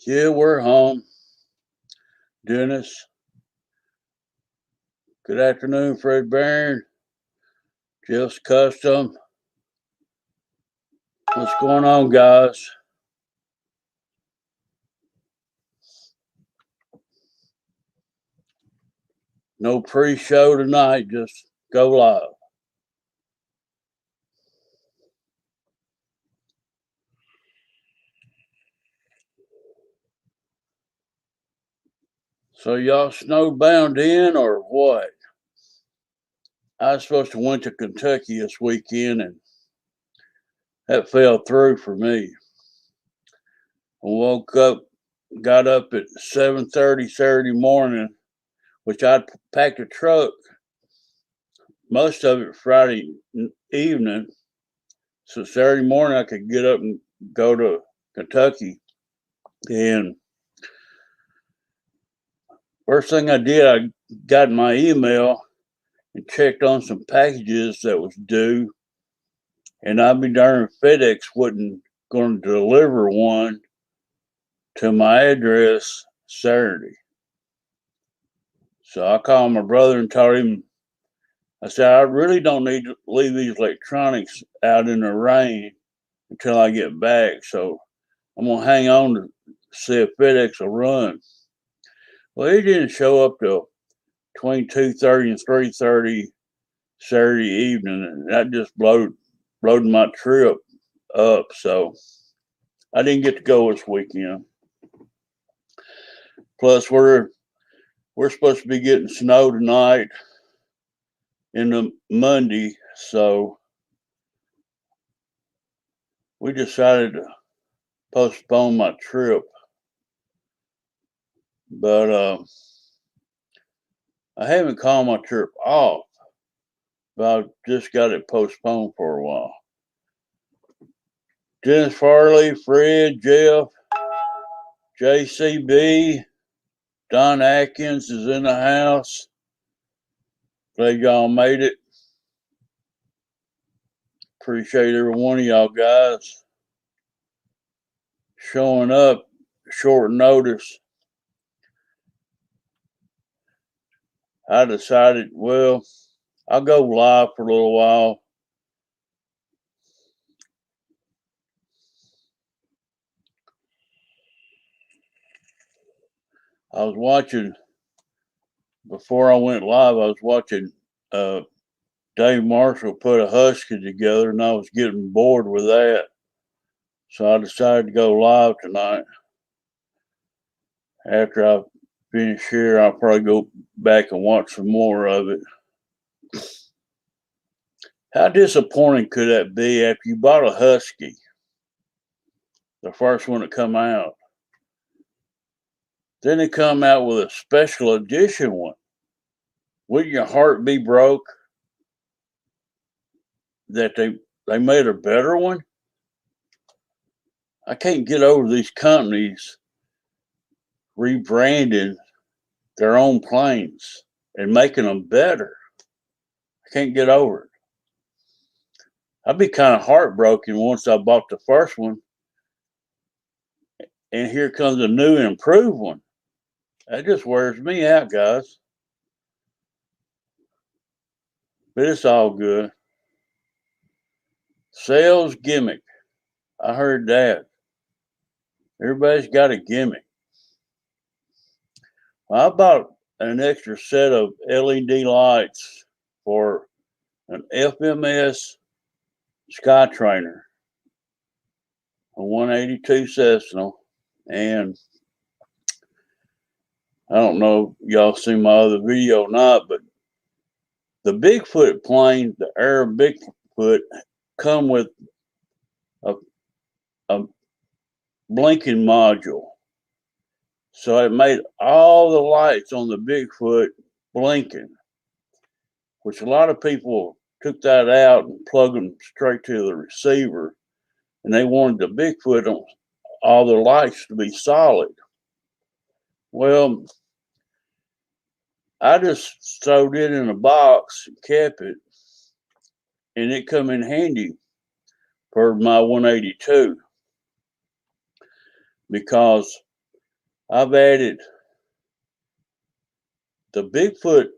Yeah, we're home. Dennis. Good afternoon, Fred Barron. Jeff's Custom. What's going on, guys? No pre-show tonight, just go live. So y'all snowbound in or what? I was supposed to went to Kentucky this weekend and that fell through for me. I woke up, got up at 7:30 Saturday morning, which I'd packed a truck, most of it Friday evening. So Saturday morning I could get up and go to Kentucky. And first thing I did, I got my email and checked on some packages that was due. And I'd be darned FedEx wasn't going to deliver one to my address Saturday. So I called my brother and told him, I said, I really don't need to leave these electronics out in the rain until I get back. So I'm going to hang on to see if FedEx will run. Well, he didn't show up till between 2:30 and 3:30 Saturday evening, and that just blowed my trip up. So I didn't get to go this weekend. Plus, we're supposed to be getting snow tonight in the Monday, so we decided to postpone my trip. But I haven't called my trip off, but I've just got it postponed for a while. Dennis Farley, Fred, Jeff, JCB, Don Atkins is in the house. Glad y'all made it. Appreciate every one of y'all guys showing up short notice. I decided, well, I'll go live for a little while. I was watching, before I went live, I was watching Dave Marshall put a husky together, and I was getting bored with that. So I decided to go live tonight. After I finish here, I'll probably go back and watch some more of it. How disappointing could that be after you bought a husky, the first one to come out? Then they come out with a special edition one. Wouldn't your heart be broke that they made a better one? I can't get over these companies rebranding their own planes and making them better. I can't get over it. I'd be kind of heartbroken once I bought the first one and here comes a new and improved one. That just wears me out, guys. But it's all good. Sales gimmick. I heard that. Everybody's got a gimmick. Well, I bought an extra set of LED lights for an FMS Skytrainer, a 182 Cessna, and I don't know if y'all seen my other video or not, but the Bigfoot plane, the Arab Bigfoot, come with a blinking module. So it made all the lights on the Bigfoot blinking, which a lot of people took that out and plugged them straight to the receiver, and they wanted the Bigfoot on all the lights to be solid. Well, I just sewed it in a box and kept it, and it come in handy for my 182 because I've added the Bigfoot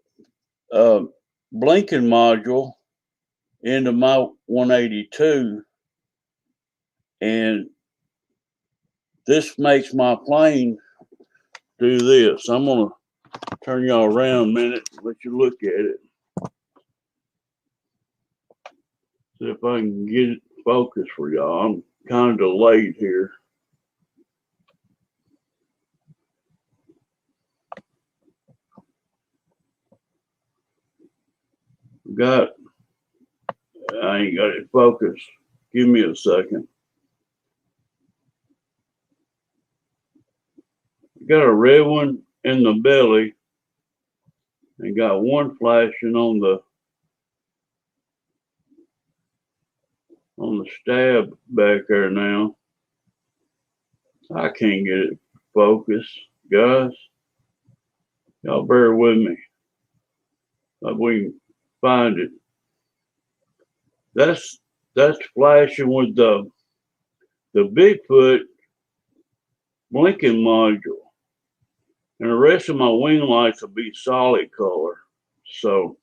uh, blinking module into my 182, and this makes my plane do this. I'm gonna turn y'all around a minute, let you look at it. See if I can get it focused for y'all. I'm kind of delayed here. I ain't got it focused. Give me a second. Got a red one in the belly and got one flashing on the stab back there now. I can't get it focused, guys. Y'all bear with me. If we can find it. That's flashing with the Bigfoot blinking module. And the rest of my wing lights will be solid color. So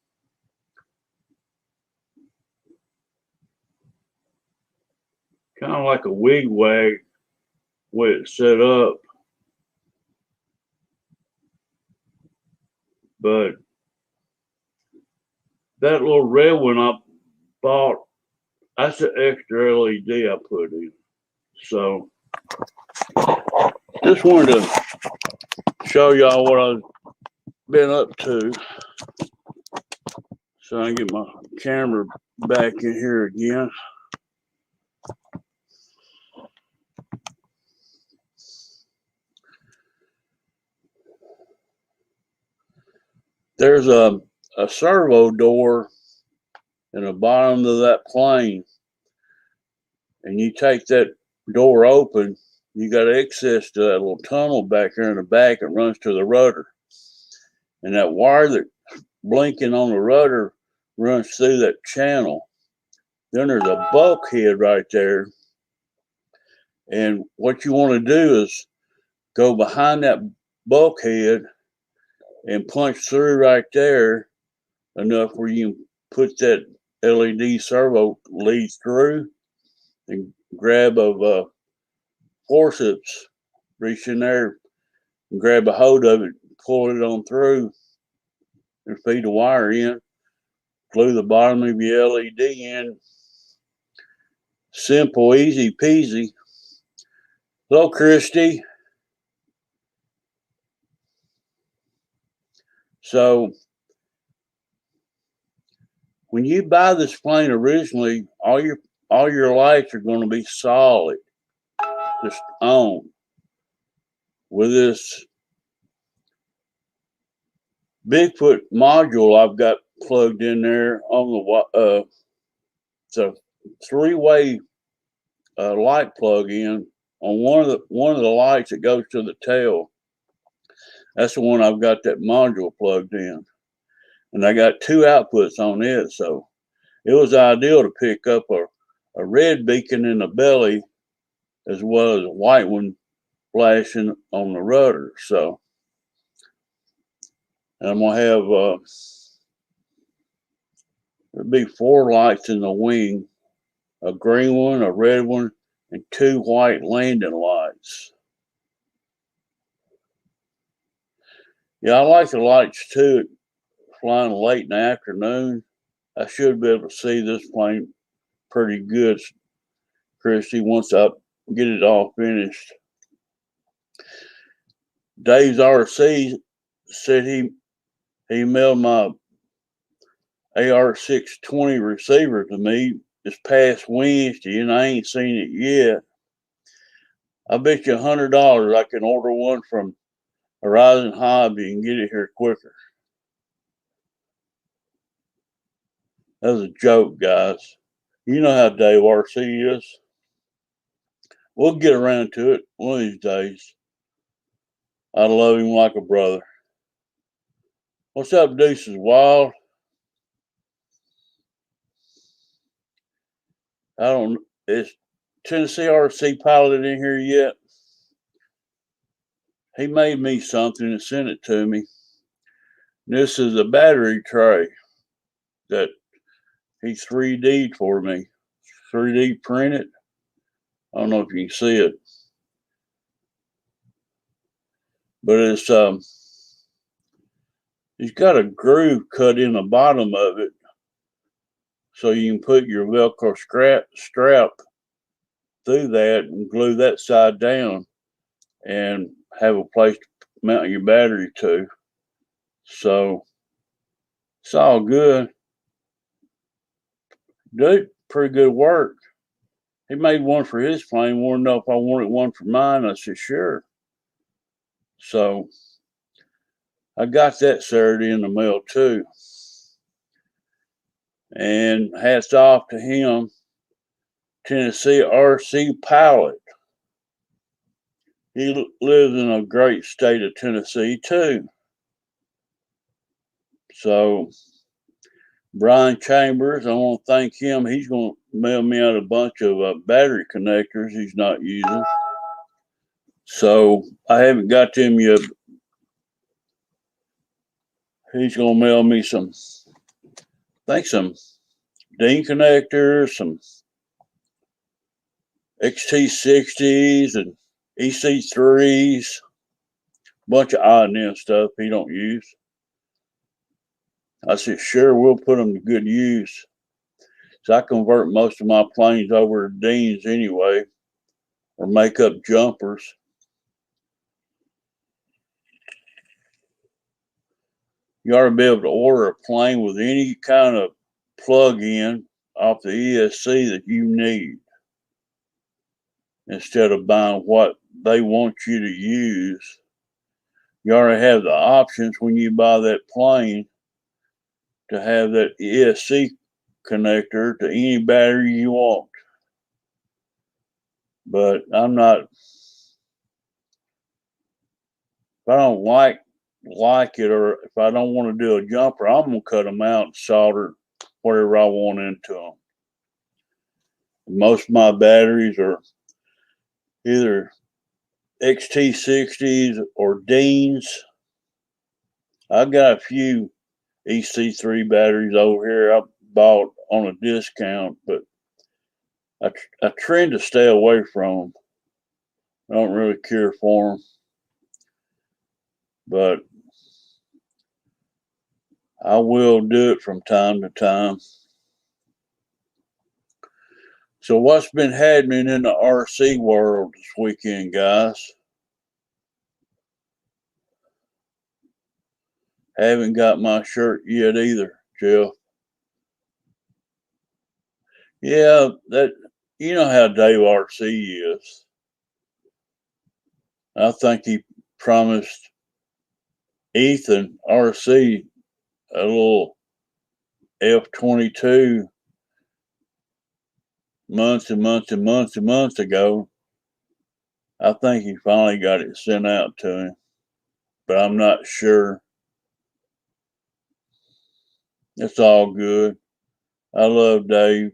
kind of like a wig wag way it's set up. But that little red one I bought, that's an extra LED I put in. So just wanted to show y'all what I've been up to. So I can get my camera back in here again. There's a servo door in the bottom of that plane, and you take that door open, you got access to that little tunnel back there in the back that runs to the rudder. And that wire that's blinking on the rudder runs through that channel. Then there's a bulkhead right there. And what you want to do is go behind that bulkhead and punch through right there enough where you can put that LED servo lead through and grab a forceps, reach in there and grab a hold of it, pull it on through and feed the wire in, glue the bottom of your LED in. Simple, easy peasy. Hello, Christy. So when you buy this plane originally, all your lights are going to be solid, just on. With this Bigfoot module I've got plugged in there on it's a three-way light plug in on one of the lights that goes to the tail. That's the one I've got that module plugged in, and I got two outputs on it, so it was ideal to pick up a red beacon in the belly as well as a white one flashing on the rudder. So I'm gonna have there'll be four lights in the wing, a green one, a red one, and two white landing lights. Yeah, I like the lights too. Flying late in the afternoon, I should be able to see this plane pretty good, Christy, once I get it all finished. Dave's RC said he mailed my AR620 receiver to me this past Wednesday, and I ain't seen it yet. I bet you $100 I can order one from Horizon Hobby and get it here quicker. That was a joke, guys. You know how Dave RC is. We'll get around to it one of these days. I love him like a brother. What's up, Deuces Wild? Is Tennessee RC Pilot in here yet? he made me something and sent it to me. This is a battery tray that he 3D'd for me. 3D printed. I don't know if you can see it, but it's got a groove cut in the bottom of it, so you can put your Velcro strap through that and glue that side down and have a place to mount your battery to. So it's all good. Dude, pretty good work. He made one for his plane, wanted to know if I wanted one for mine. I said, sure. So I got that Saturday in the mail too. And hats off to him. Tennessee RC pilot. He lives in a great state of Tennessee too. So Brian Chambers, I want to thank him. He's going to mail me out a bunch of battery connectors he's not using. So I haven't got them yet. He's going to mail me some Dean connectors, some XT60s and EC3s, bunch of odd and end stuff he don't use. I said, sure, we'll put them to good use. So I convert most of my planes over to Dean's anyway, or make up jumpers. You ought to be able to order a plane with any kind of plug-in off the ESC that you need, instead of buying what they want you to use. You already have the options when you buy that plane to have that ESC connector to any battery you want. But I'm not, if I don't like it, or if I don't want to do a jumper, I'm going to cut them out and solder whatever I want into them. Most of my batteries are either XT60s or Dean's. I've got a few EC3 batteries over here I bought on a discount, but I trend to stay away from them. I don't really care for them, but I will do it from time to time. So what's been happening in the RC world this weekend, guys? Haven't got my shirt yet either, Jeff. Yeah, that, you know how Dave RC is. I think he promised Ethan RC a little F-22 months and months and months and months ago. I think he finally got it sent out to him, but I'm not sure. It's all good. I love Dave.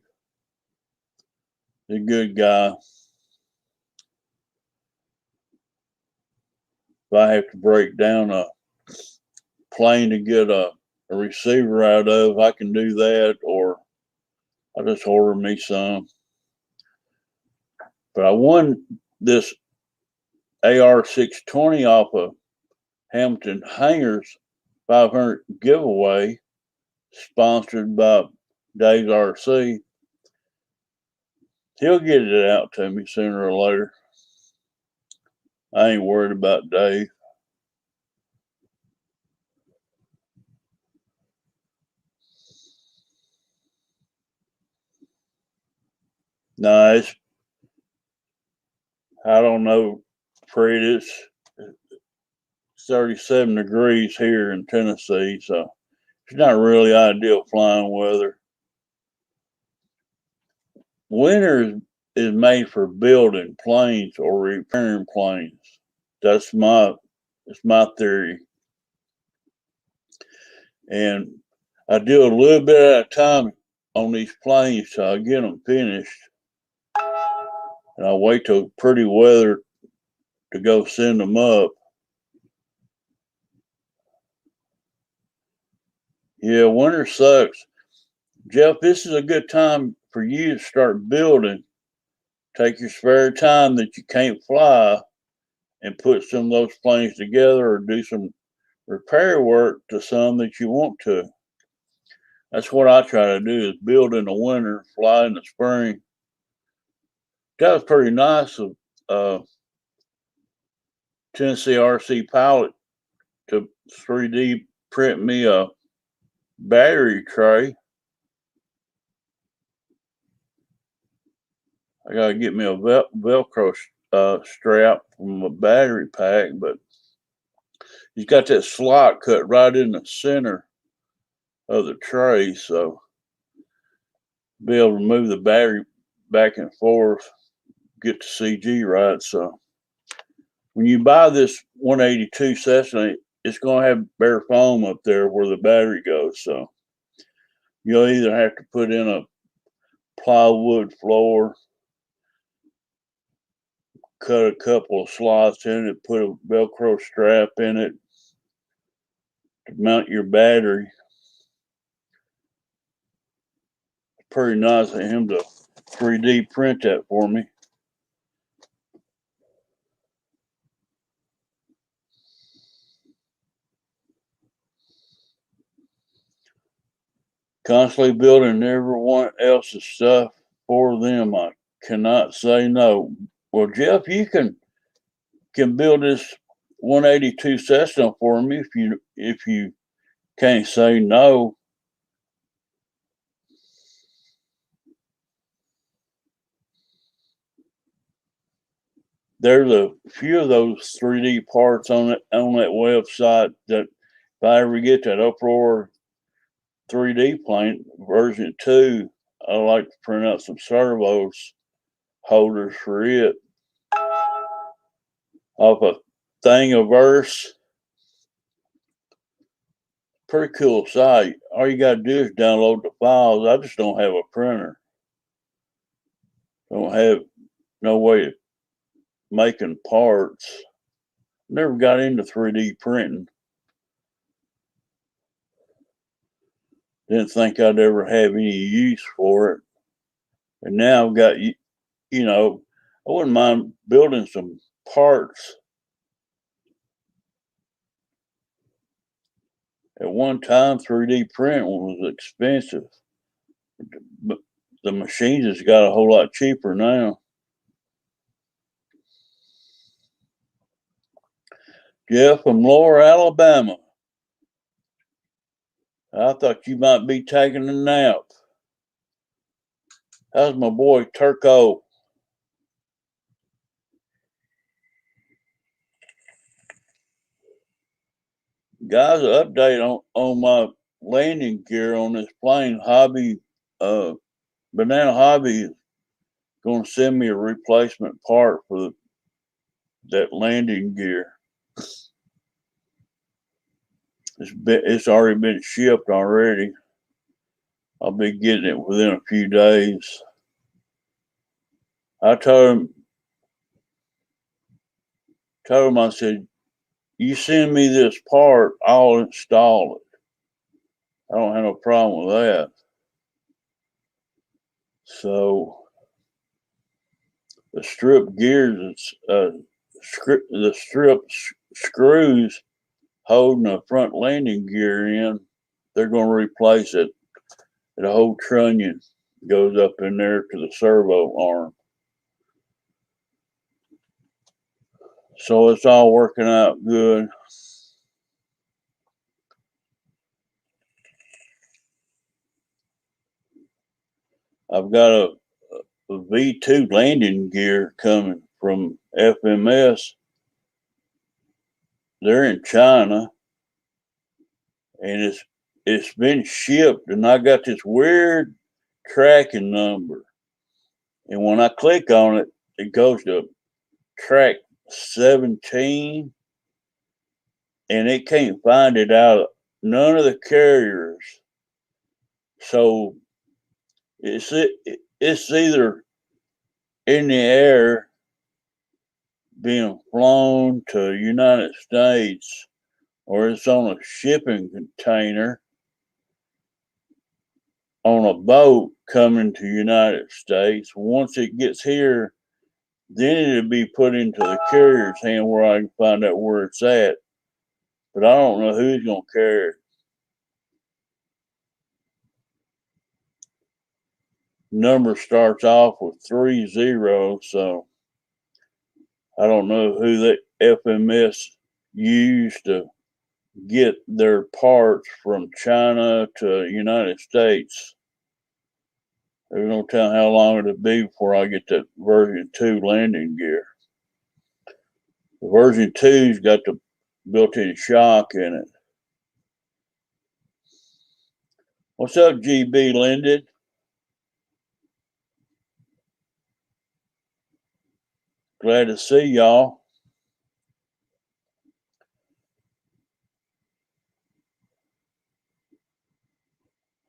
He's a good guy. If I have to break down a plane to get a receiver out of, I can do that, or I just order me some. But I won this AR620 off of Hamilton Hangars 500 giveaway, sponsored by Dave's RC. He'll get it out to me sooner or later. I ain't worried about Dave. No, it's, I don't know, Fred, it's 37 degrees here in Tennessee, so it's not really ideal flying weather. Winter is made for building planes or repairing planes. That's my theory. And I do a little bit at a time on these planes till I get them finished. And I wait till pretty weather to go send them up. Yeah, winter sucks. Jeff, this is a good time for you to start building. Take your spare time that you can't fly and put some of those planes together or do some repair work to some that you want to. That's what I try to do is build in the winter, fly in the spring. That was pretty nice of uh, Tennessee RC Pilot to 3D print me a battery tray. I gotta get me a Velcro strap from a battery pack, but he's got that slot cut right in the center of the tray, so be able to move the battery back and forth, get the CG right. So when you buy this 182 Cessna, it's going to have bare foam up there where the battery goes. So you'll either have to put in a plywood floor, cut a couple of slots in it, put a Velcro strap in it to mount your battery. It's pretty nice of him to 3D print that for me. Constantly building everyone else's stuff for them. I cannot say no. Well, Jeff, you can build this 182 Cessna for me if you can't say no. There's a few of those 3D parts on that website that if I ever get that Uproar 3D plane version 2, I like to print out some servos holders for it off a Thingiverse. Pretty cool site. All you got to do is download the files. I just don't have a printer. Don't have no way of making parts. Never got into 3D printing. Didn't think I'd ever have any use for it. And now I've got, I wouldn't mind building some parts. At one time, 3D print was expensive, but the machines has got a whole lot cheaper now. Jeff from Lower Alabama. I thought you might be taking a nap. How's my boy Turco? Guys, an update on my landing gear on this plane. Banana Hobby is going to send me a replacement part for that landing gear. It's already been shipped already. I'll be getting it within a few days. I told him, I said, you send me this part, I'll install it. I don't have no problem with that. So the strip gears, the strip screws holding the front landing gear in, they're going to replace it. The whole trunnion goes up in there to the servo arm. So it's all working out good. I've got a V2 landing gear coming from FMS. They're in China, and it's been shipped, and I got this weird tracking number. And when I click on it, it goes to track 17, and it can't find it out of none of the carriers. So it's either in the air being flown to United States or it's on a shipping container on a boat coming to the United States. Once it gets here, then it'll be put into the carrier's hand where I can find out where it's at. But I don't know who's going to carry it. Number starts off with 30, so I don't know who the FMS used to get their parts from China to United States. There's no telling how long it'll be before I get that version 2 landing gear. The version 2's got the built-in shock in it. What's up, GB Linden? Glad to see y'all.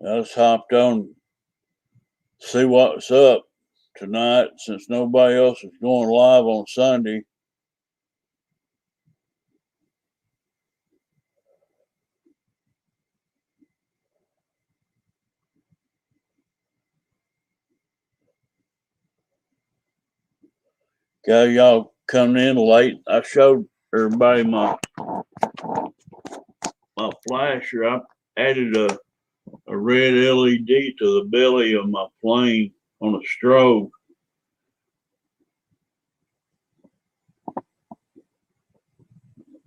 I just hopped on, see what's up tonight since nobody else is going live on Sunday. Got y'all coming in late. I showed everybody my flasher. I added a red LED to the belly of my plane on a strobe. I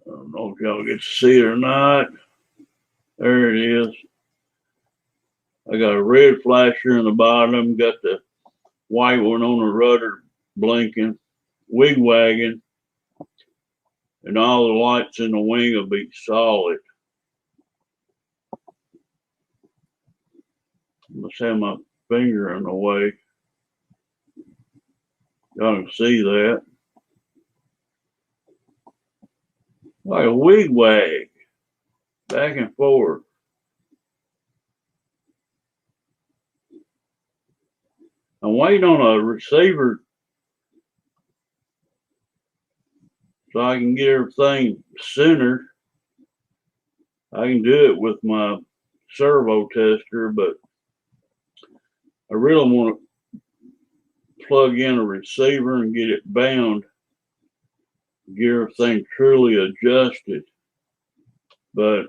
don't know if y'all get to see it or not. There it is. I got a red flasher in the bottom, got the white one on the rudder blinking, wig wagging, and all the lights in the wing will be solid. I must have my finger in the way. Y'all can see that. Like a wig wag, back and forth. I'm waiting on a receiver so I can get everything centered. I can do it with my servo tester, but I really want to plug in a receiver and get it bound, get everything truly adjusted. But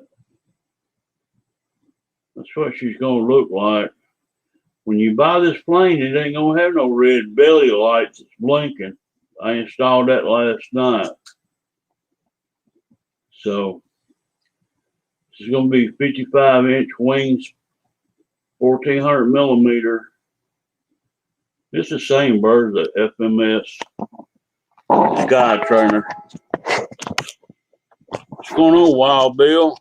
that's what she's going to look like. When you buy this plane, it ain't going to have no red belly lights that's blinking. I installed that last night. So this is going to be 55-inch wings, 1400 millimeter. It's the same bird as the FMS Sky Trainer. What's going on, Wild Bill?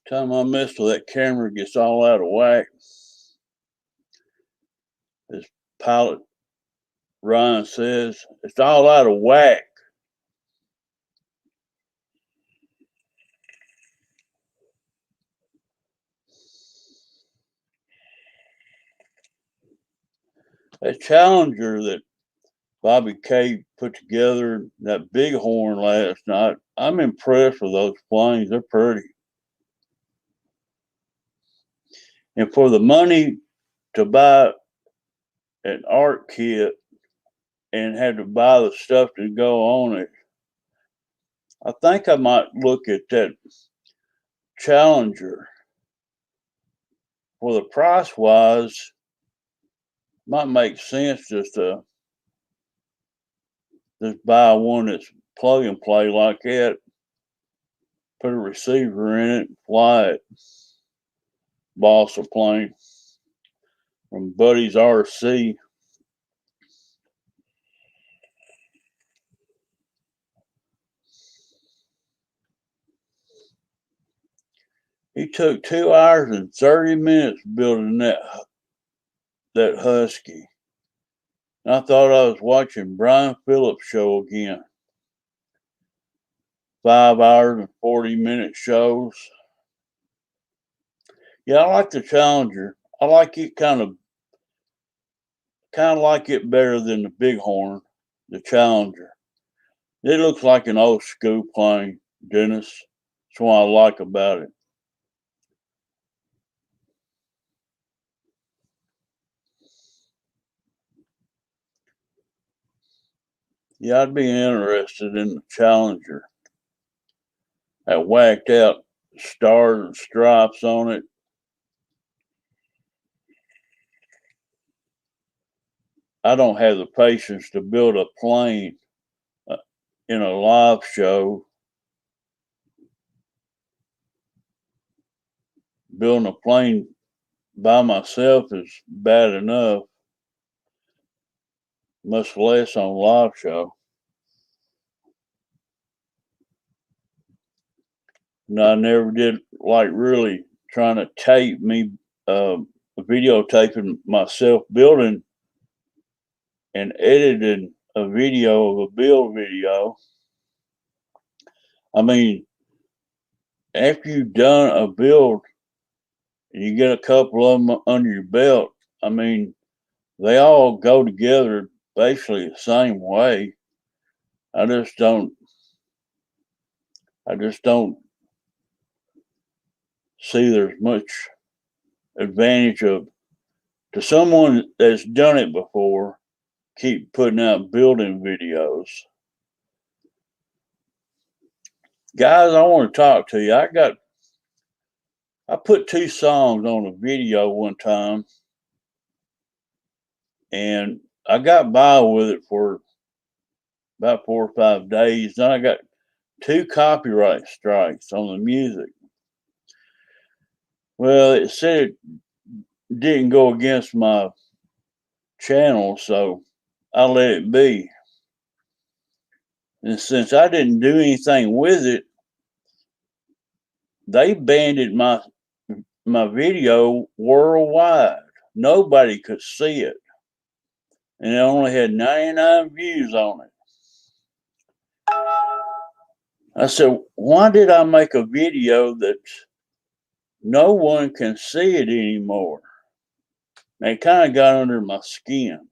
Time I mess with that camera gets all out of whack. As pilot Ryan says, it's all out of whack. That Challenger that Bobby K put together, that Bighorn last night, I'm impressed with those planes. They're pretty. And for the money to buy an art kit and had to buy the stuff to go on it, I think I might look at that Challenger. For the price wise, might make sense just to just buy one that's plug and play like that, put a receiver in it, fly it. Boss a plane from Buddy's RC. He took 2 hours and 30 minutes building that Husky. And I thought I was watching Brian Phillips' show again. 5 hours and 40-minute shows. Yeah, I like the Challenger. I like it kind of like it better than the Bighorn, the Challenger. It looks like an old school plane, Dennis. That's what I like about it. Yeah, I'd be interested in the Challenger. That whacked out stars and stripes on it. I don't have the patience to build a plane in a live show. Building a plane by myself is bad enough, much less on a live show. And I never did like really trying to tape me, videotaping myself building and editing a video of a build video. I mean, after you've done a build and you get a couple of them under your belt, I mean, they all go together basically the same way. I just don't see there's much advantage of to someone that's done it before keep putting out building videos. Guys, I want to talk to you. I put 2 songs on a video one time and I got by with it for about 4 or 5 days. Then I got 2 copyright strikes on the music. Well, it said it didn't go against my channel, so I let it be. And since I didn't do anything with it, they banned my video worldwide. Nobody could see it. And it only had 99 views on it. I said, why did I make a video that no one can see it anymore? And it kind of got under my skin.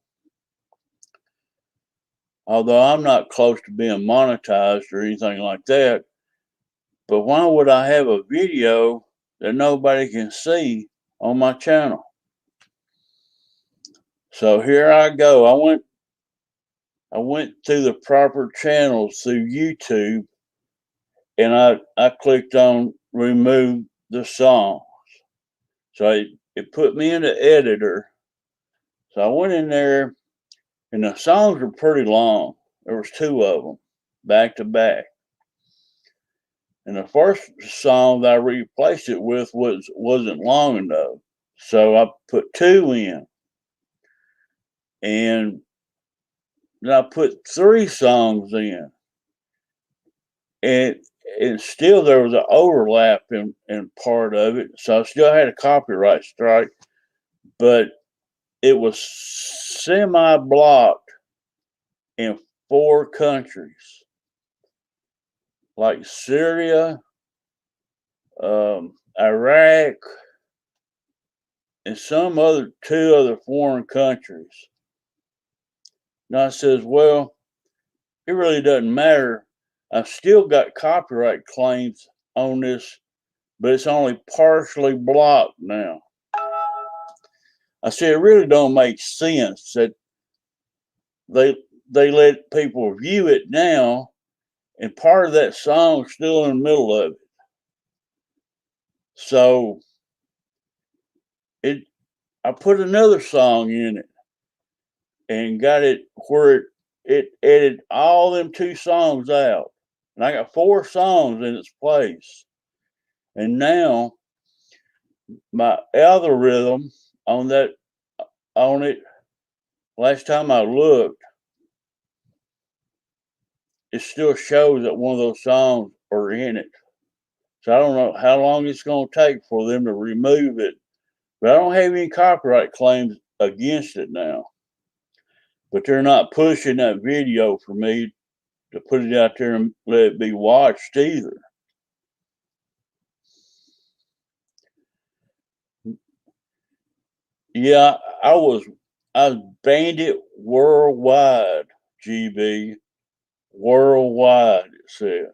Although I'm not close to being monetized or anything like that, but why would I have a video that nobody can see on my channel? So here I go. I went through the proper channels through YouTube and I clicked on remove the song. So it put me in the editor. So I went in there and the songs were pretty long. There was 2 of them back to back. And the first song that I replaced it with wasn't long enough. So I put 2 in. And then I put 3 songs in. And still there was an overlap in part of it. So I still had a copyright strike, but it was semi-blocked in 4 countries, like Syria, Iraq, and some other 2 other foreign countries. And I says, well, it really doesn't matter. I've still got copyright claims on this, but it's only partially blocked now. I said, it really don't make sense that they let people view it now, and part of that song's still in the middle of it. So I put another song in it and got it where it edited all them 2 songs out. And I got 4 songs in its place. And now my algorithm on it, last time I looked, it still shows that one of those songs are in it. So I don't know how long it's going to take for them to remove it. But I don't have any copyright claims against it now. But they're not pushing that video for me to put it out there and let it be watched either. Yeah, I banned it worldwide, GB. Worldwide, it said.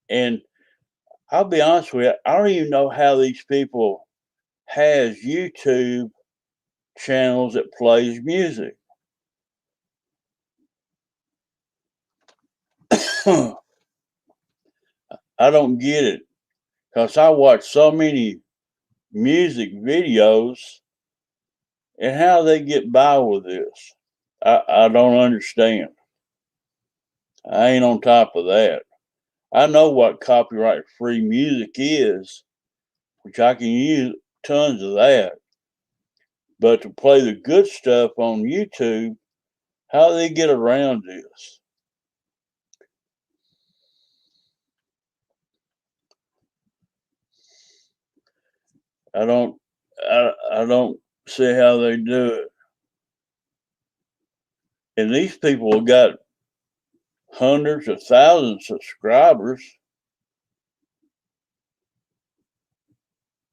And I'll be honest with you, I don't even know how these people has YouTube channels that plays music. I don't get it because I watch so many music videos and how they get by with this. I don't understand. I ain't on top of that. I know what copyright free music is, which I can use tons of that. But to play the good stuff on YouTube, how do they get around this? I don't I don't see how they do it. And these people have got hundreds of thousands of subscribers,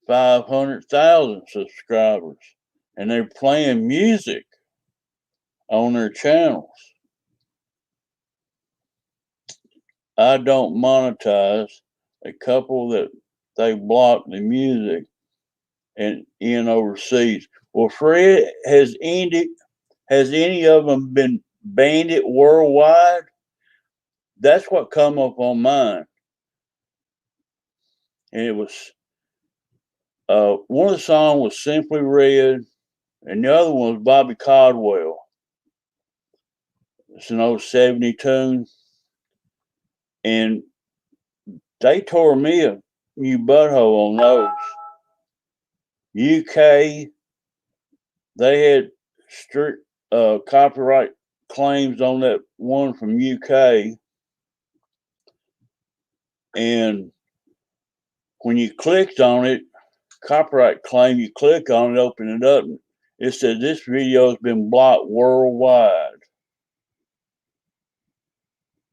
500,000 subscribers, and they're playing music on their channels. I don't monetize a couple that they block the music and in overseas. Well, Fred, has any of them been banned it worldwide? That's what come up on mine, and it was one of the songs was Simply Red, and the other one was Bobby Caldwell. It's an old 70 tune, and they tore me a new butthole on those. UK, they had strict copyright claims on that one from UK, and when you clicked on it, copyright claim, you click on it, open it up, it said this video has been blocked worldwide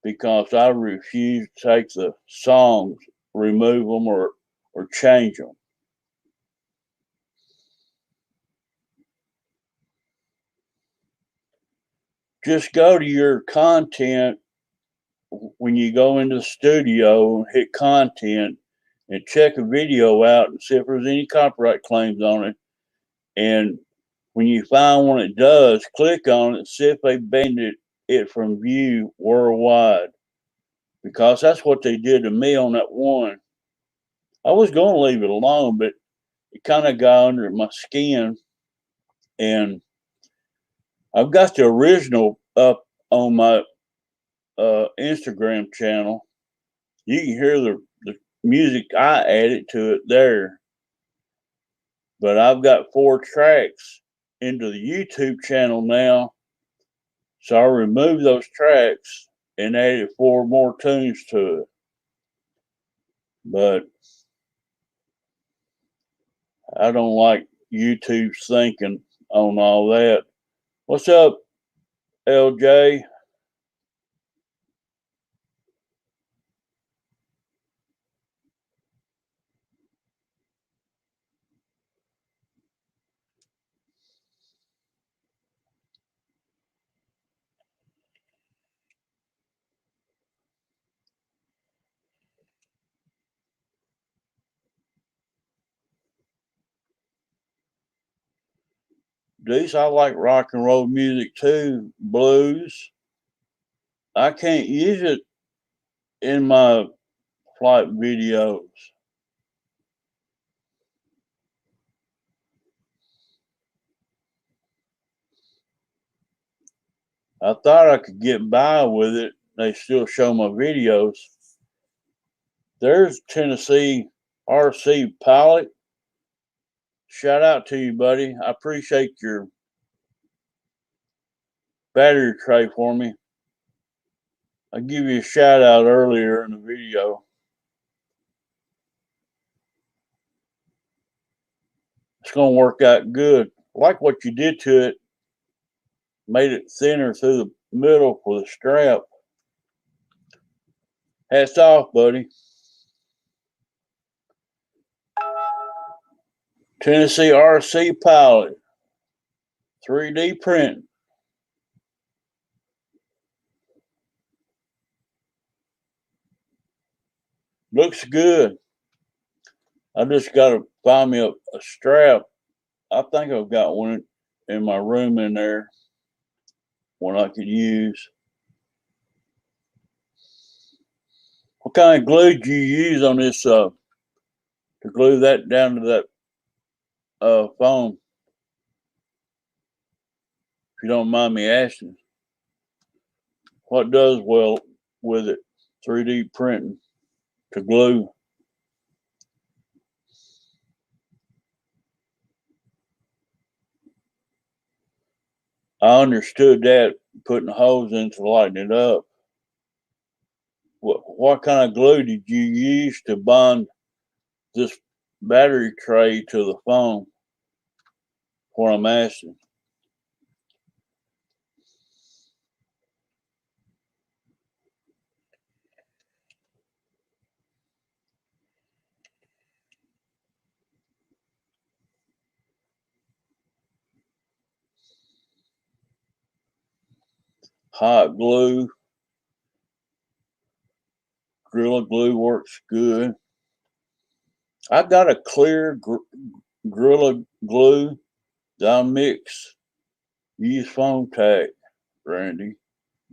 because I refuse to take the songs, remove them, or change them. Just go to your content when you go into the studio and hit content and check a video out and see if there's any copyright claims on it. And when you find one that does, click on it and see if they banned it from view worldwide. Because that's what they did to me on that one. I was going to leave it alone, but it kind of got under my skin. And I've got the original up on my Instagram channel. You can hear the music I added to it there. But I've got 4 tracks into the YouTube channel now. So I removed those tracks and added 4 more tunes to it. But I don't like YouTube's thinking on all that. What's up, LJ? Deuce, I like rock and roll music too, blues. I can't use it in my flight videos. I thought I could get by with it. They still show my videos. There's Tennessee RC Pilot. Shout out to you, buddy. I appreciate your battery tray for me. I give you a shout out earlier in the video. It's going to work out good. I like what you did to it. Made it thinner through the middle for the strap. Hats off, buddy. Tennessee RC Pilot, 3D print. Looks good. I just got to find me a strap. I think I've got one in my room in there, one I could use. What kind of glue do you use on this to glue that down to that foam? If you don't mind me asking, what does well with it? 3D printing to glue. I understood that, putting holes in to lighten it up. What kind of glue did you use to bond this battery tray to the foam? What I'm asking. Hot glue, Gorilla Glue works good. I got a clear Gorilla Glue that I mix. Use foam tack, Randy.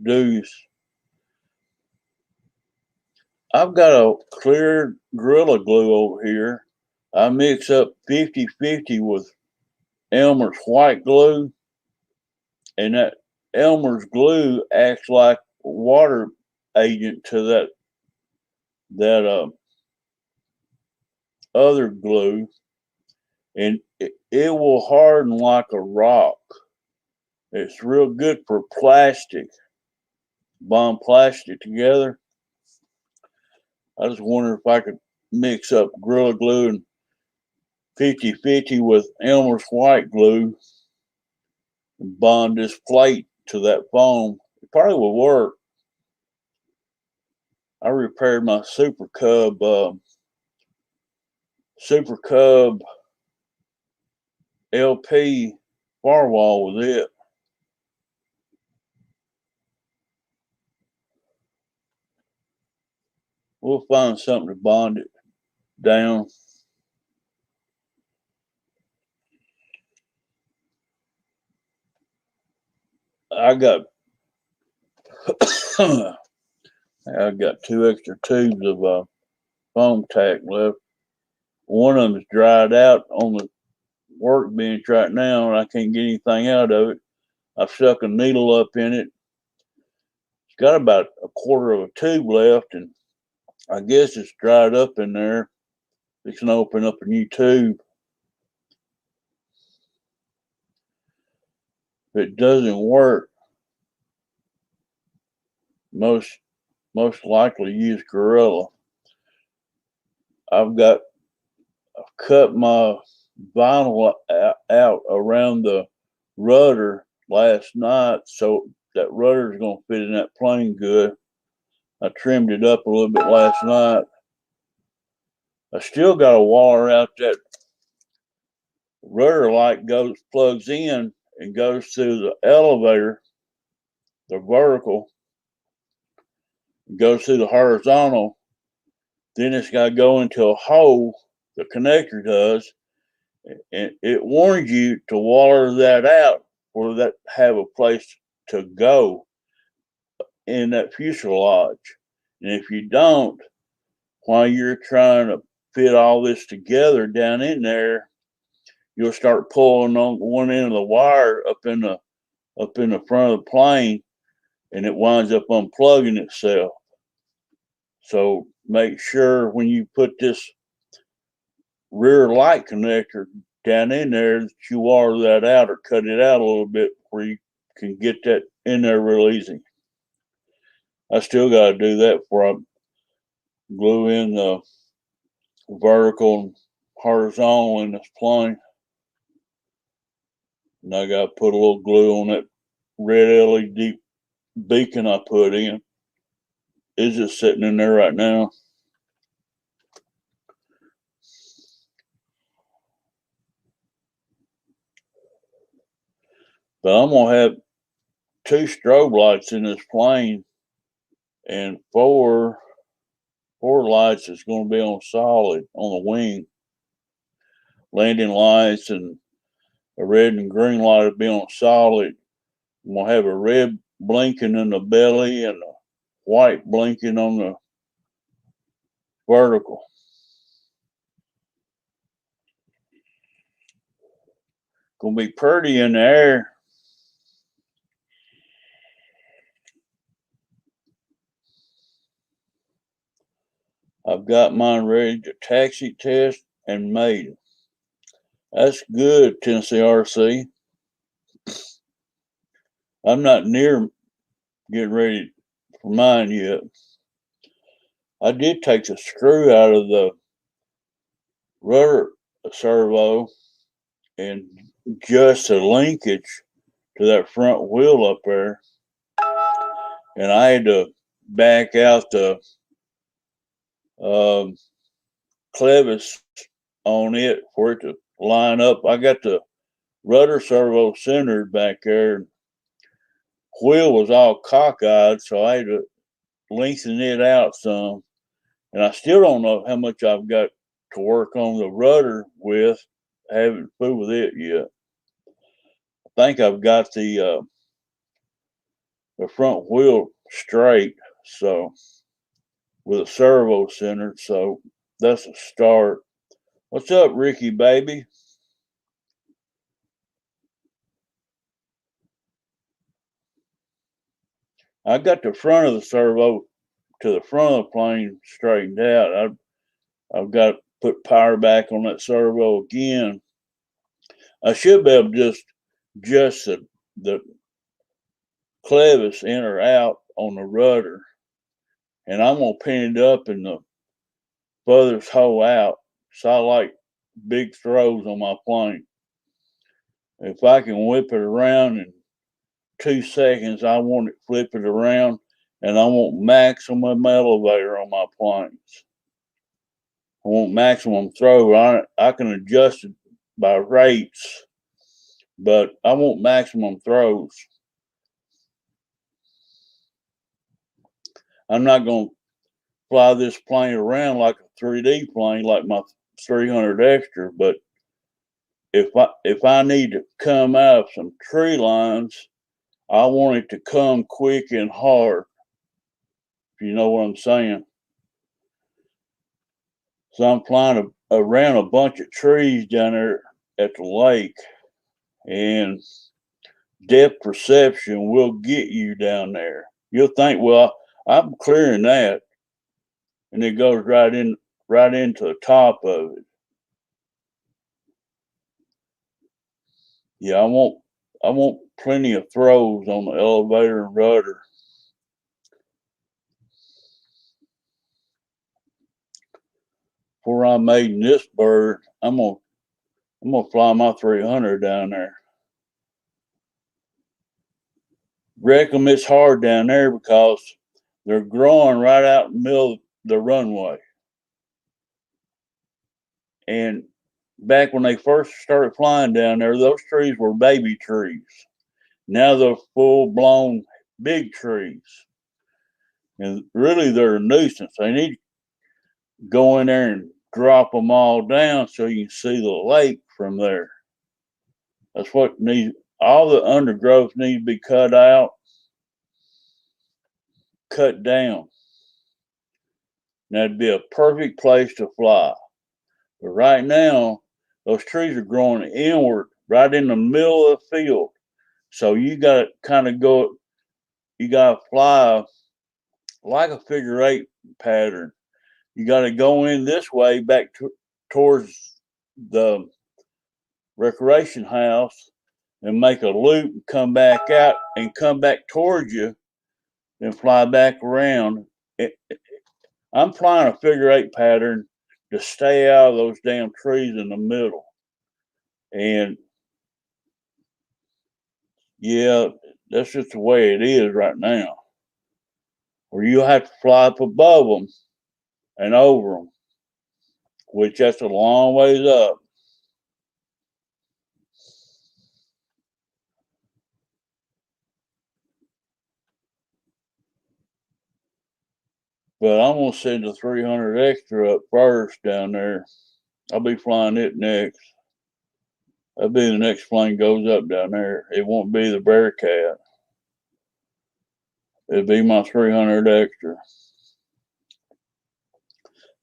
Deuce. I've got a clear Gorilla Glue over here. I mix up 50-50 with Elmer's white glue, and that Elmer's glue acts like water agent to that other glue, and it will harden like a rock. It's real good for plastic. Bond plastic together. I just wonder if I could mix up Gorilla Glue and 50-50 with Elmer's white glue and bond this plate to that foam. It probably will work. I repaired my Super Cub LP firewall with it. We'll find something to bond it down. I got I got 2 extra tubes of foam tack left. One of them is dried out on the workbench right now, and I can't get anything out of it. I've stuck a needle up in it. It's got about a quarter of a tube left, and I guess it's dried up in there. It's gonna open up a new tube. If it doesn't work, most likely use Gorilla. I've cut my vinyl out around the rudder last night, so that rudder is gonna fit in that plane good. I trimmed it up a little bit last night. I still got to wire out that rudder light plugs in and goes through the elevator, the vertical, goes through the horizontal. Then it's got to go into a hole, the connector does, and it warns you to wire that out for that have a place to go in that fuselage. And if you don't, while you're trying to fit all this together down in there, you'll start pulling on one end of the wire up in the front of the plane, and it winds up unplugging itself. So make sure when you put this rear light connector down in there that you wire that out or cut it out a little bit where you can get that in there real easy. I still got to do that before I glue in the vertical and horizontal in this plane. And I got to put a little glue on that red LED beacon I put in. It's just sitting in there right now. But I'm gonna have 2 strobe lights in this plane, and four lights is gonna be on solid on the wing. Landing lights and a red and green light will be on solid. I'm gonna have a red blinking in the belly and a white blinking on the vertical. Gonna be pretty in the air. I've got mine ready to taxi test and maiden. That's good, Tennessee RC. I'm not near getting ready for mine yet. I did take the screw out of the rudder servo and adjust the linkage to that front wheel up there. And I had to back out the clevis on it for it to line up. I got the rudder servo centered back there. Wheel was all cockeyed, so I had to lengthen it out some. And I still don't know how much I've got to work on the rudder with. I haven't fooled with it yet. I think I've got the front wheel straight, so with a servo centered, so that's a start. What's up, Ricky baby? I got the front of the servo to the front of the plane straightened out. I've got to put power back on that servo again. I should be able to just adjust the clevis in or out on the rudder, and I'm gonna pin it up in the furthest hole out. So I like big throws on my plane. If I can whip it around in 2 seconds, I want it flip it around, and I want maximum elevator on my planes. I want maximum throw. I can adjust it by rates, but I want maximum throws. I'm not going to fly this plane around like a 3D plane, like my 300 extra. But if I need to come out of some tree lines, I want it to come quick and hard. If you know what I'm saying. So I'm flying around a bunch of trees down there at the lake, and depth perception will get you down there. You'll think, well, I'm clearing that, and it goes right into the top of it. Yeah, I want plenty of throws on the elevator and rudder. Before I made this bird, I'm gonna fly my 300 down there. Reckon it's hard down there because they're growing right out in the middle of the runway. And back when they first started flying down there, those trees were baby trees. Now they're full blown big trees. And really, they're a nuisance. They need to go in there and drop them all down so you can see the lake from there. That's what needs. All the undergrowth needs to be cut out, cut down. That'd be a perfect place to fly. But right now, those trees are growing inward right in the middle of the field. So you got to kind of go, you got to fly like a figure eight pattern. You got to go in this way back towards the recreation house and make a loop and come back out and come back towards you and fly back around. I'm flying a figure eight pattern to stay out of those damn trees in the middle. And yeah, That's just the way it is right now. Where you have to fly up above them and over them, which that's a long ways up. But I'm gonna send the 300 extra up first down there. I'll be flying it next. That'll be the next plane goes up down there. It won't be the Bearcat. It'll be my 300 extra.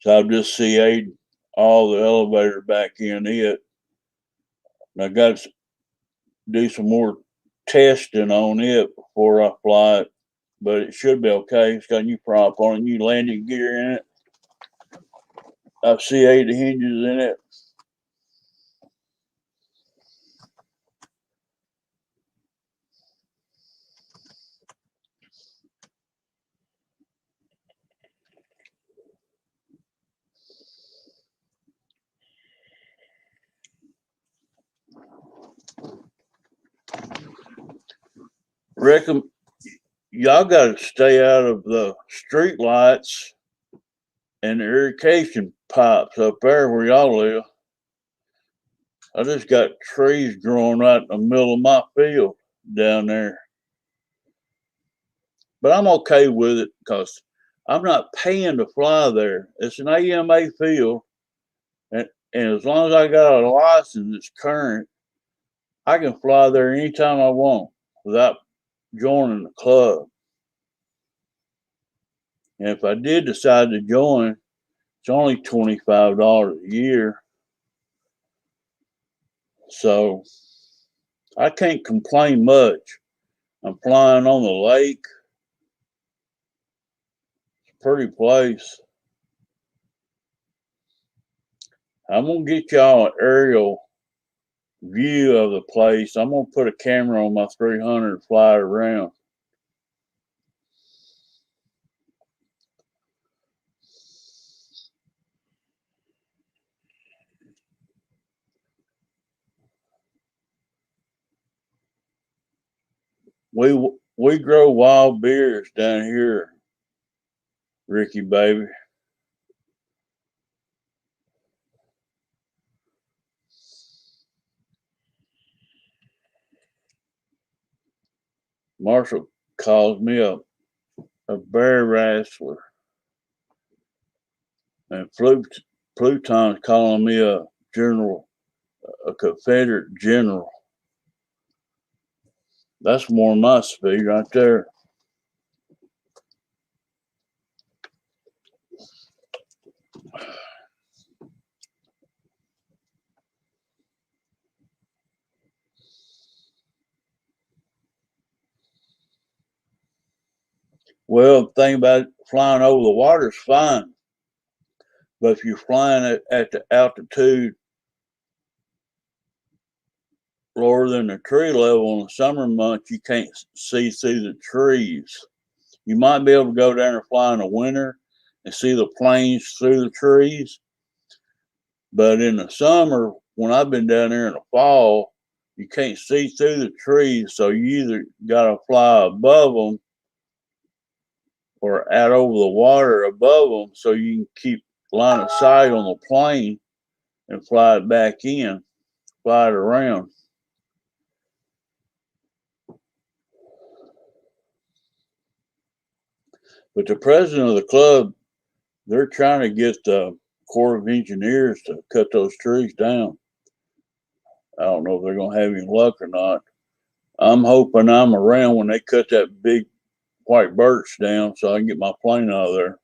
So I'll just CA'd all the elevator back in it. And I got to do some more testing on it before I fly it. But it should be okay. It's got new prop on it, new landing gear in it. I've CA'd the hinges in it. Reckon y'all got to stay out of the street lights and the irrigation pipes up there where y'all live. I just got trees growing right in the middle of my field down there. But I'm okay with it because I'm not paying to fly there. It's an AMA field, and as long as I got a license that's current, I can fly there anytime I want without joining the club. And if I did decide to join, it's only $25 a year. So I can't complain much. I'm flying on the lake. It's a pretty place. I'm going to get y'all an aerial view of the place. I'm going to put a camera on my 300 and fly it around. We grow wild beers down here, Ricky baby. Marshall calls me a bear wrestler, and Pluton's calling me a general, a Confederate general. That's more my speed right there. Well, the thing about flying over the water is fine, but if you're flying at the altitude lower than the tree level in the summer months, you can't see through the trees. You might be able to go down and fly in the winter and see the planes through the trees, but in the summer, when I've been down there in the fall, you can't see through the trees, so you either got to fly above them or out over the water above them so you can keep line of sight on the plane and fly it back in, fly it around. But the president of the club, they're trying to get the Corps of Engineers to cut those trees down. I don't know if they're going to have any luck or not. I'm hoping I'm around when they cut that big white birch down so I can get my plane out of there.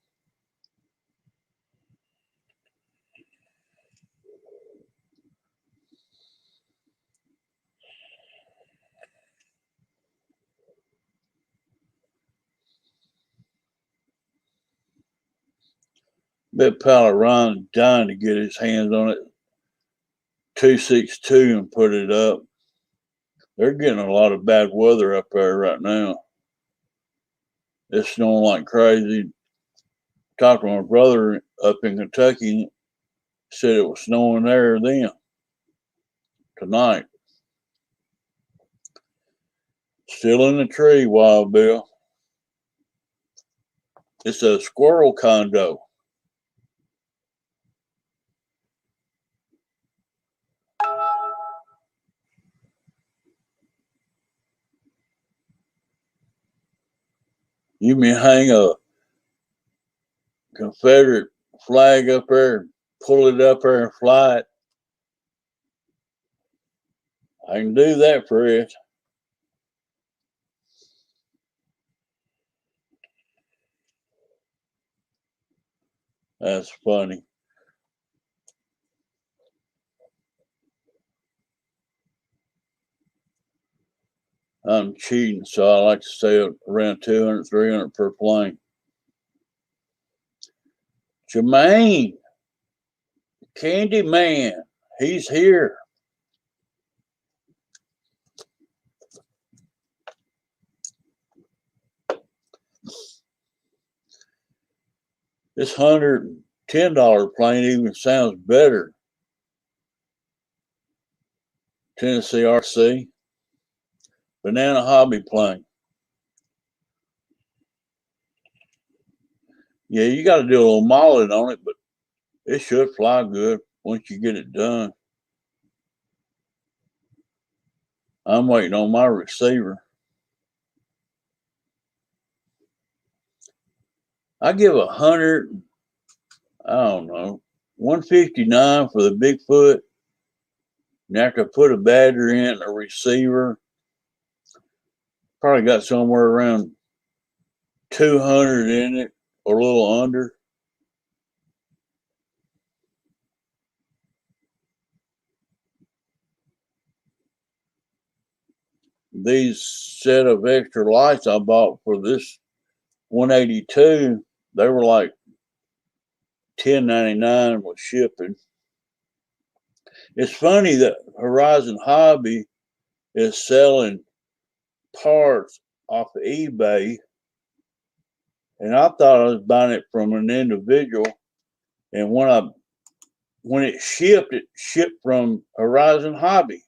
Bet pal Ryan's dying to get his hands on it 262 and put it up. They're getting a lot of bad weather up there right now. It's snowing like crazy. Talked to my brother up in Kentucky, said it was snowing there then, tonight. Still in the tree, Wild Bill. It's a squirrel condo. You may hang a Confederate flag up there, pull it up there and fly it. I can do that for it. That's funny. I'm cheating, so I like to stay around 200, 300 per plane. Jermaine, Candy Man, he's here. This $110 plane even sounds better. Tennessee RC, Banana Hobby plane. Yeah, you got to do a little modeling on it, but it should fly good once you get it done. I'm waiting on my receiver. I give 100, I don't know, 159 for the Bigfoot. And after I put a battery in, a receiver, probably got somewhere around 200 in it or a little under. These set of extra lights I bought for this 182, they were like $10.99 with shipping. It's funny that Horizon Hobby is selling parts off of eBay, and I thought I was buying it from an individual. And when it shipped from Horizon Hobby.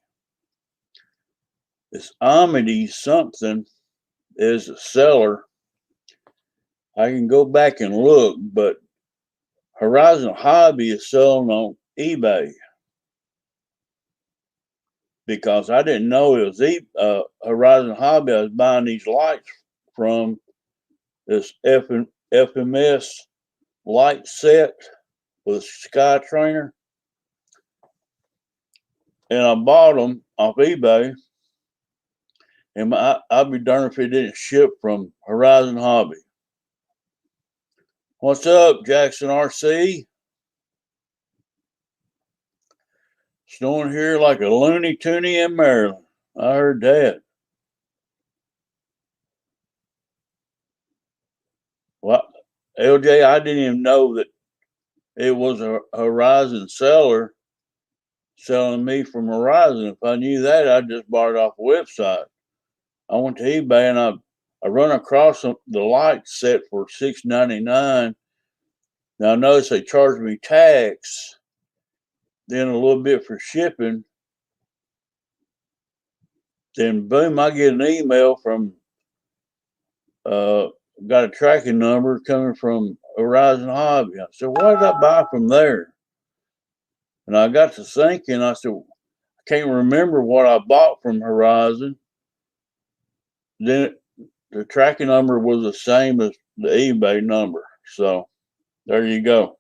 This Amity something is a seller. I can go back and look, but Horizon Hobby is selling on eBay because I didn't know it was Horizon Hobby. I was buying these lights from this FMS light set with Sky Trainer, and I bought them off eBay. And I'd be darned if it didn't ship from Horizon Hobby. What's up, Jackson RC? Snowing here like a loony toony in Maryland. I heard that. Well, LJ, I didn't even know that it was a Horizon seller selling me from Horizon. If I knew that, I'd just bought it off the website. I went to eBay and I run across the light set for $6.99. Now I notice they charged me tax, then a little bit for shipping. Then boom, I get an email from got a tracking number coming from Horizon Hobby. I said, what did I buy from there? And I got to thinking, I said, I can't remember what I bought from Horizon. Then the tracking number was the same as the eBay number. So there you go.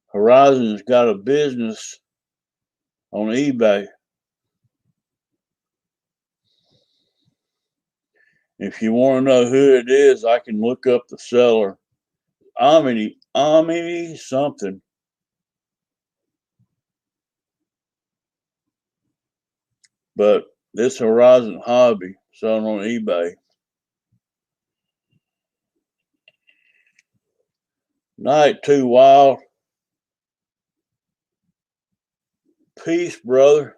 Horizon's got a business on eBay. If you want to know who it is, I can look up the seller. Amity something. But this Horizon Hobby selling on eBay. Night too wild. Peace, brother.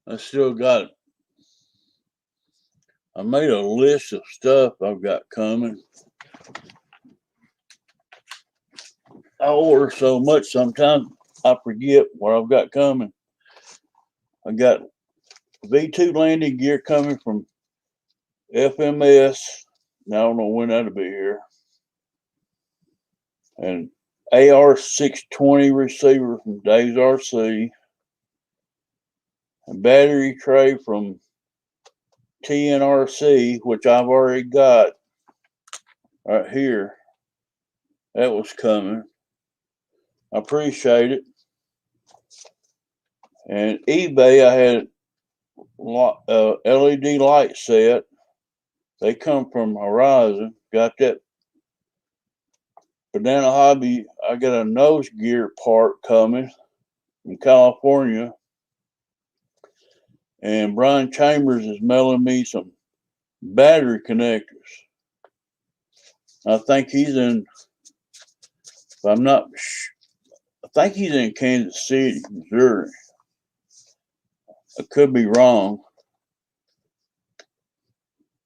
I still got I made a list of stuff I've got coming. I order so much sometimes I forget what I've got coming. I got V2 landing gear coming from FMS. Now, I don't know when that'll be here. And AR620 receiver from Dave's RC. A battery tray from TNRC, which I've already got right here. That was coming. I appreciate it. And eBay, I had LED light set. They come from Horizon. Got that. Banana Hobby, I got a nose gear part coming from California. And Brian Chambers is mailing me some battery connectors. I think he's in, if I'm not, I think he's in Kansas City, Missouri. I could be wrong.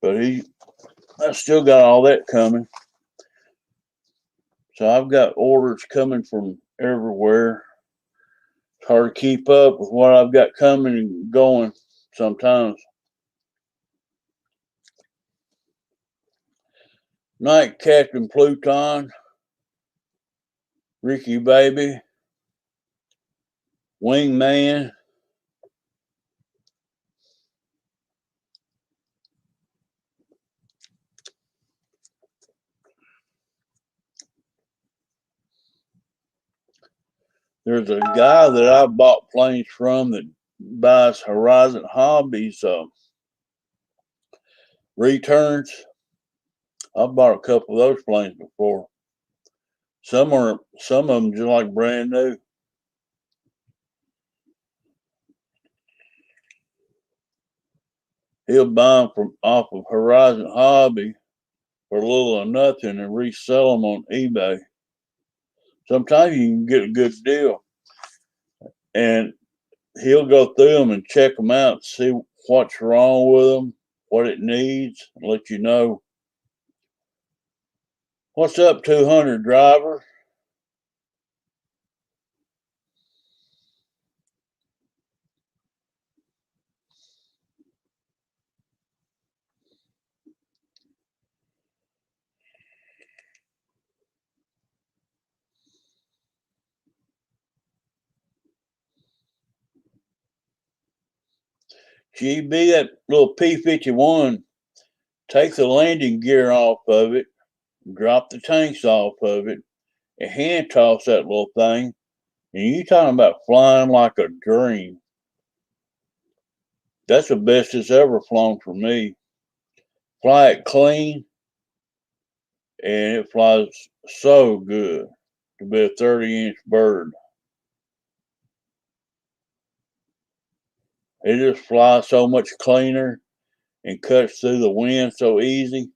But I still got all that coming. So I've got orders coming from everywhere. It's hard to keep up with what I've got coming and going sometimes. Night Captain Pluton, Ricky Baby, Wingman, there's a guy that I bought planes from that buys Horizon Hobbies returns. I bought a couple of those planes before. Some of them just like brand new. He'll buy them from off of Horizon Hobby for a little or nothing and resell them on eBay. Sometimes you can get a good deal. And he'll go through them and check them out, see what's wrong with them, what it needs, and let you know. What's up, 200 driver? GB, that little P-51, take the landing gear off of it, drop the tanks off of it, and hand toss that little thing. And you talking about flying like a dream. That's the best it's ever flown for me. Fly it clean, and it flies so good to be a 30-inch bird. It just flies so much cleaner and cuts through the wind so easy.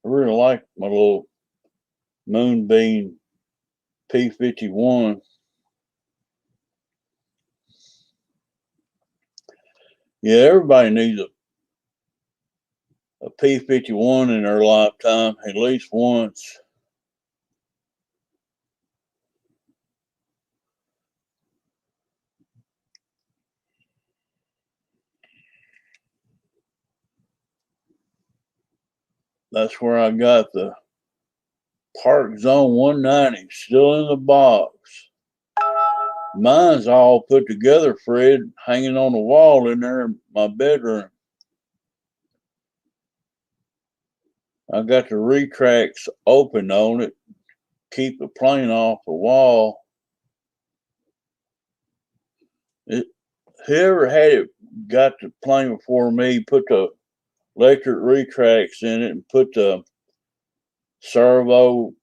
I really like my little Moonbeam P-51. Yeah, everybody needs a P-51 in their lifetime at least once. That's where I got the Park Zone 190 still in the box. Mine's all put together, Fred, hanging on the wall in there in my bedroom. I got the retracts open on it, keep the plane off the wall. Whoever had it got the plane before me, put the electric retracts in it and put the servo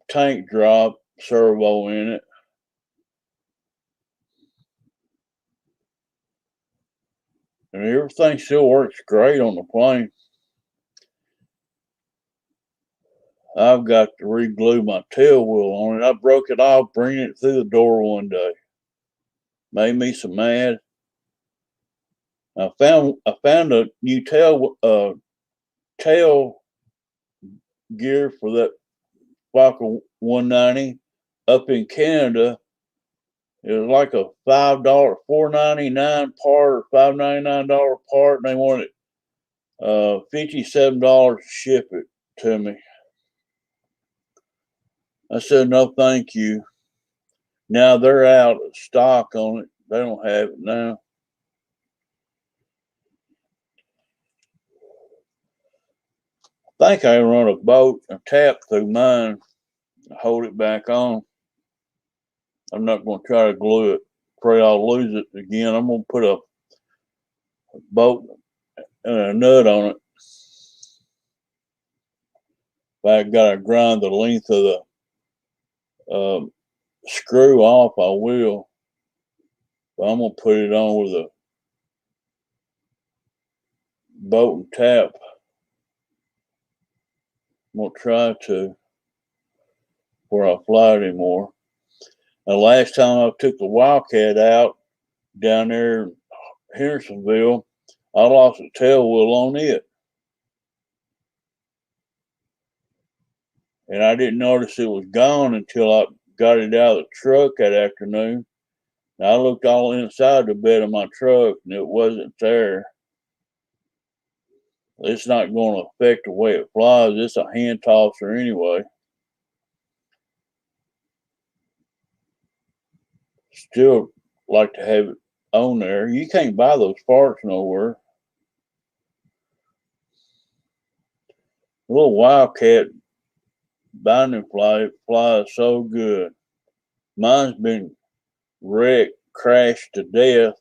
tank drop servo in it. And everything still works great on the plane. I've got to re-glue my tail wheel on it. I broke it off bringing it through the door one day. Made me so mad. I found a new tail gear for that Fokker 190 up in Canada. It was like a $5, $4.99 part or $5.99 part, and they wanted $57 to ship it to me. I said no, thank you. Now they're out of stock on it. They don't have it now. I think I run a boat and tap through mine, hold it back on. I'm not going to try to glue it. Pray I'll lose it again. I'm going to put a bolt and a nut on it. If I got to grind the length of the screw off, I will. But I'm going to put it on with a bolt and tap. I'm going to try to before I fly it anymore. The last time I took the Wildcat out down there in Hendersonville, I lost a tail wheel on it. And I didn't notice it was gone until I got it out of the truck that afternoon. And I looked all inside the bed of my truck and it wasn't there. It's not going to affect the way it flies. It's a hand tosser anyway. Still like to have it on there. You can't buy those parts nowhere. The little Wildcat binding fly flies so good. Mine's been wrecked, crashed to death.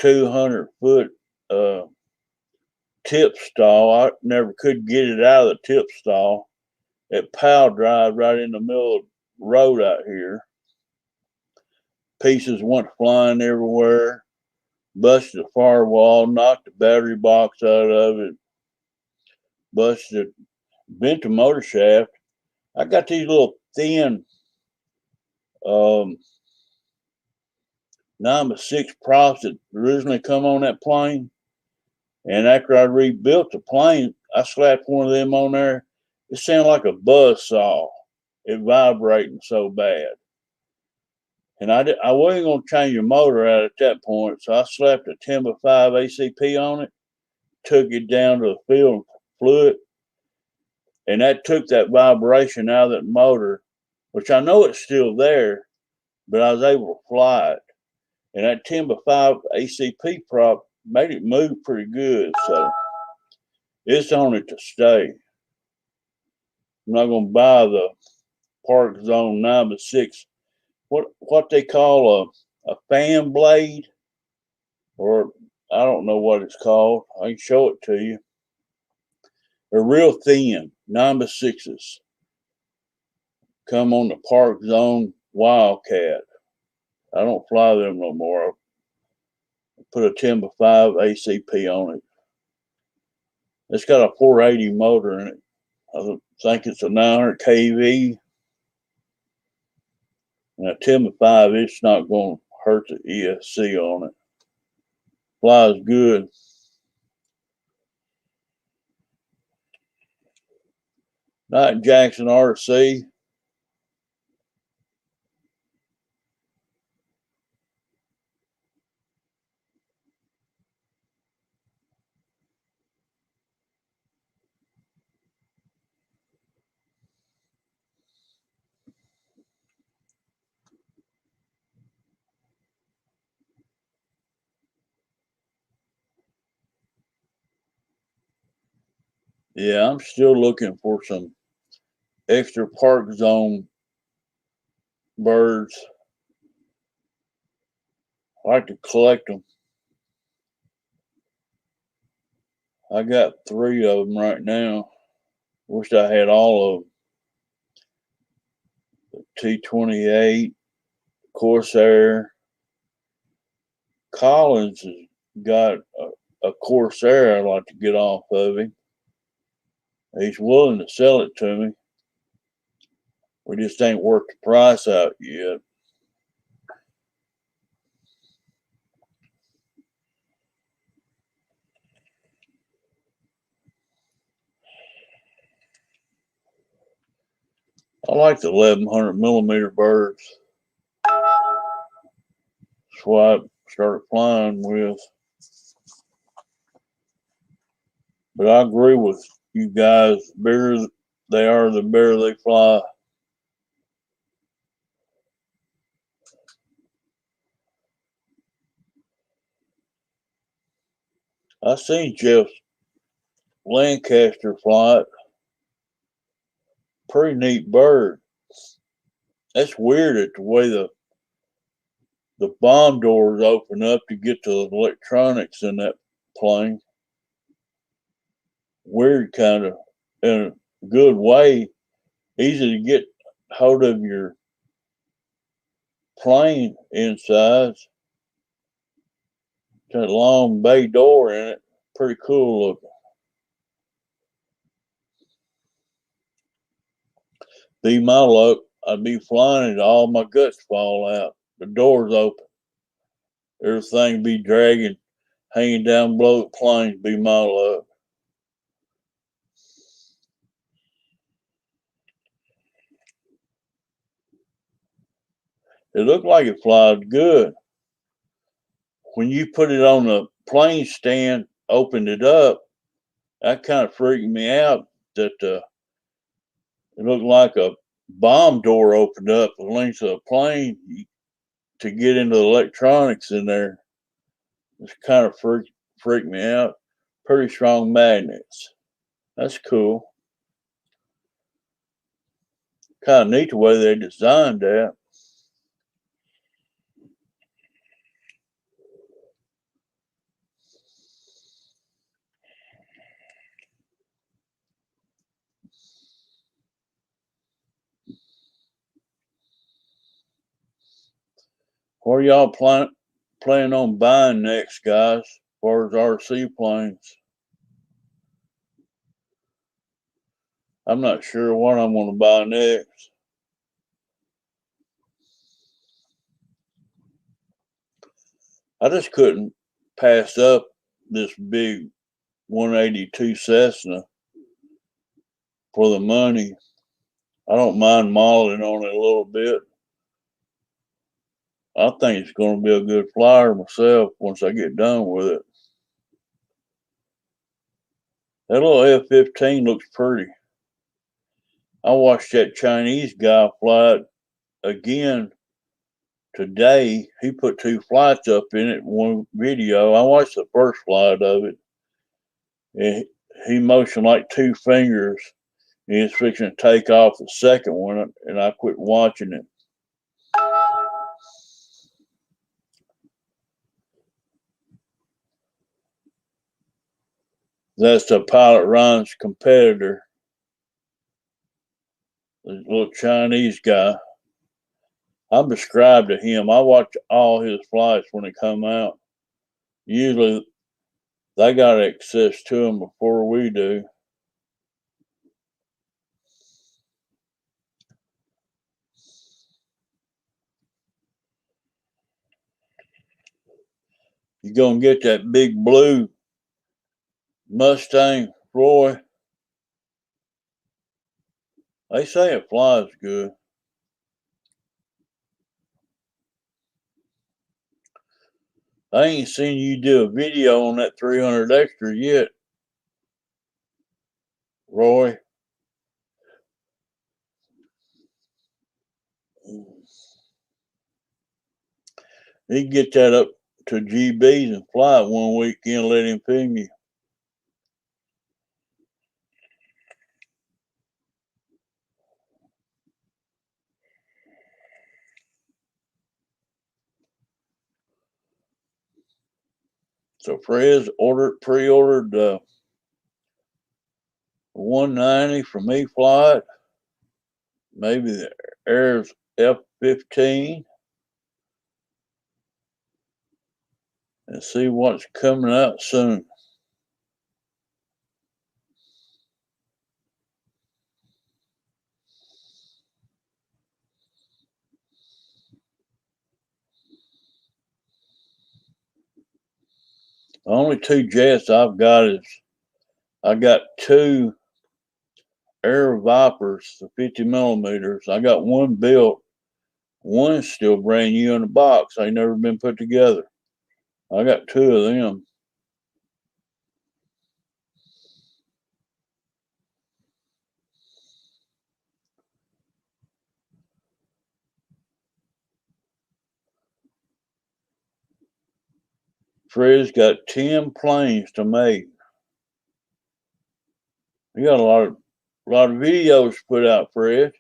200-foot tip stall. I never could get it out of the tip stall. It pile drive right in the middle of the road out here. Pieces went flying everywhere. Busted the firewall, knocked the battery box out of it. Busted, bent the motor shaft. I got these little thin 9x6 props that originally come on that plane. And after I rebuilt the plane, I slapped one of them on there. It sounded like a buzz saw. It vibrating so bad. And I wasn't going to change the motor out at that point, so I slapped a 10x5 ACP on it, took it down to the field and flew it. And that took that vibration out of that motor, which I know it's still there, but I was able to fly it. And that 10x5 ACP prop made it move pretty good. So it's on it to stay. I'm not going to buy the Park Zone 9x6, what they call a fan blade, or I don't know what it's called. I can show it to you. They're real thin, 9x6s. Come on the Park Zone Wildcat. I don't fly them no more. I put a 10x5 ACP on it. It's got a 480 motor in it. I think it's a 900 kV. And a 10x5, it's not going to hurt the ESC on it. Flies good. Not Jackson RC. Yeah, I'm still looking for some extra Park Zone birds. I like to collect them. I got 3 of them right now. Wish I had all of them. The T-28, Corsair. Collins has got a Corsair I'd like to get off of him. He's willing to sell it to me. We just ain't worked the price out yet. I like the 1100mm birds. That's what I started flying with. But I agree with you guys. The bigger they are, the better they fly. I seen Jeff Lancaster fly it. Pretty neat bird. That's weird at the way the bomb doors open up to get to the electronics in that plane. Weird, kind of, in a good way. Easy to get hold of your plane inside. That long bay door in it. Pretty cool looking. Be my luck, I'd be flying and all my guts fall out. The door's open. Everything be dragging, hanging down below the plane. Be my luck. It looked like it flies good. When you put it on the plane stand, opened it up, that kind of freaked me out. That it looked like a bomb door opened up the length of the plane to get into the electronics in there. It's kind of freaked me out. Pretty strong magnets. That's cool. Kind of neat the way they designed that. What are y'all planning on buying next, guys, as far as RC planes? I'm not sure what I'm going to buy next. I just couldn't pass up this big 182 Cessna for the money. I don't mind modeling on it a little bit. I think it's going to be a good flyer myself once I get done with it. That little F-15 looks pretty. I watched that Chinese guy fly it again today. He put 2 flights up in it in one video. I watched the first flight of it. And he motioned like 2 fingers. And he was fixing to take off the second one, and I quit watching it. That's the pilot Ron's competitor, the little Chinese guy. I'm subscribed to him. I watch all his flights when they come out. Usually they got access to them before we do. You gonna get that big blue Mustang, Roy? They say it flies good. I ain't seen you do a video on that 300 extra yet, Roy. He can get that up to GBs and fly it one weekend, let him film you. So Fred's pre-ordered 190 from me flight, maybe the Air's F-15, and see what's coming out soon. The only 2 jets I've got is I got 2 Air Vipers, the 50 millimeters. I got one built. One's still brand new in the box. They never been put together. I got two of them. Fred's got 10 planes to make. You got a lot of videos to put out, Fred.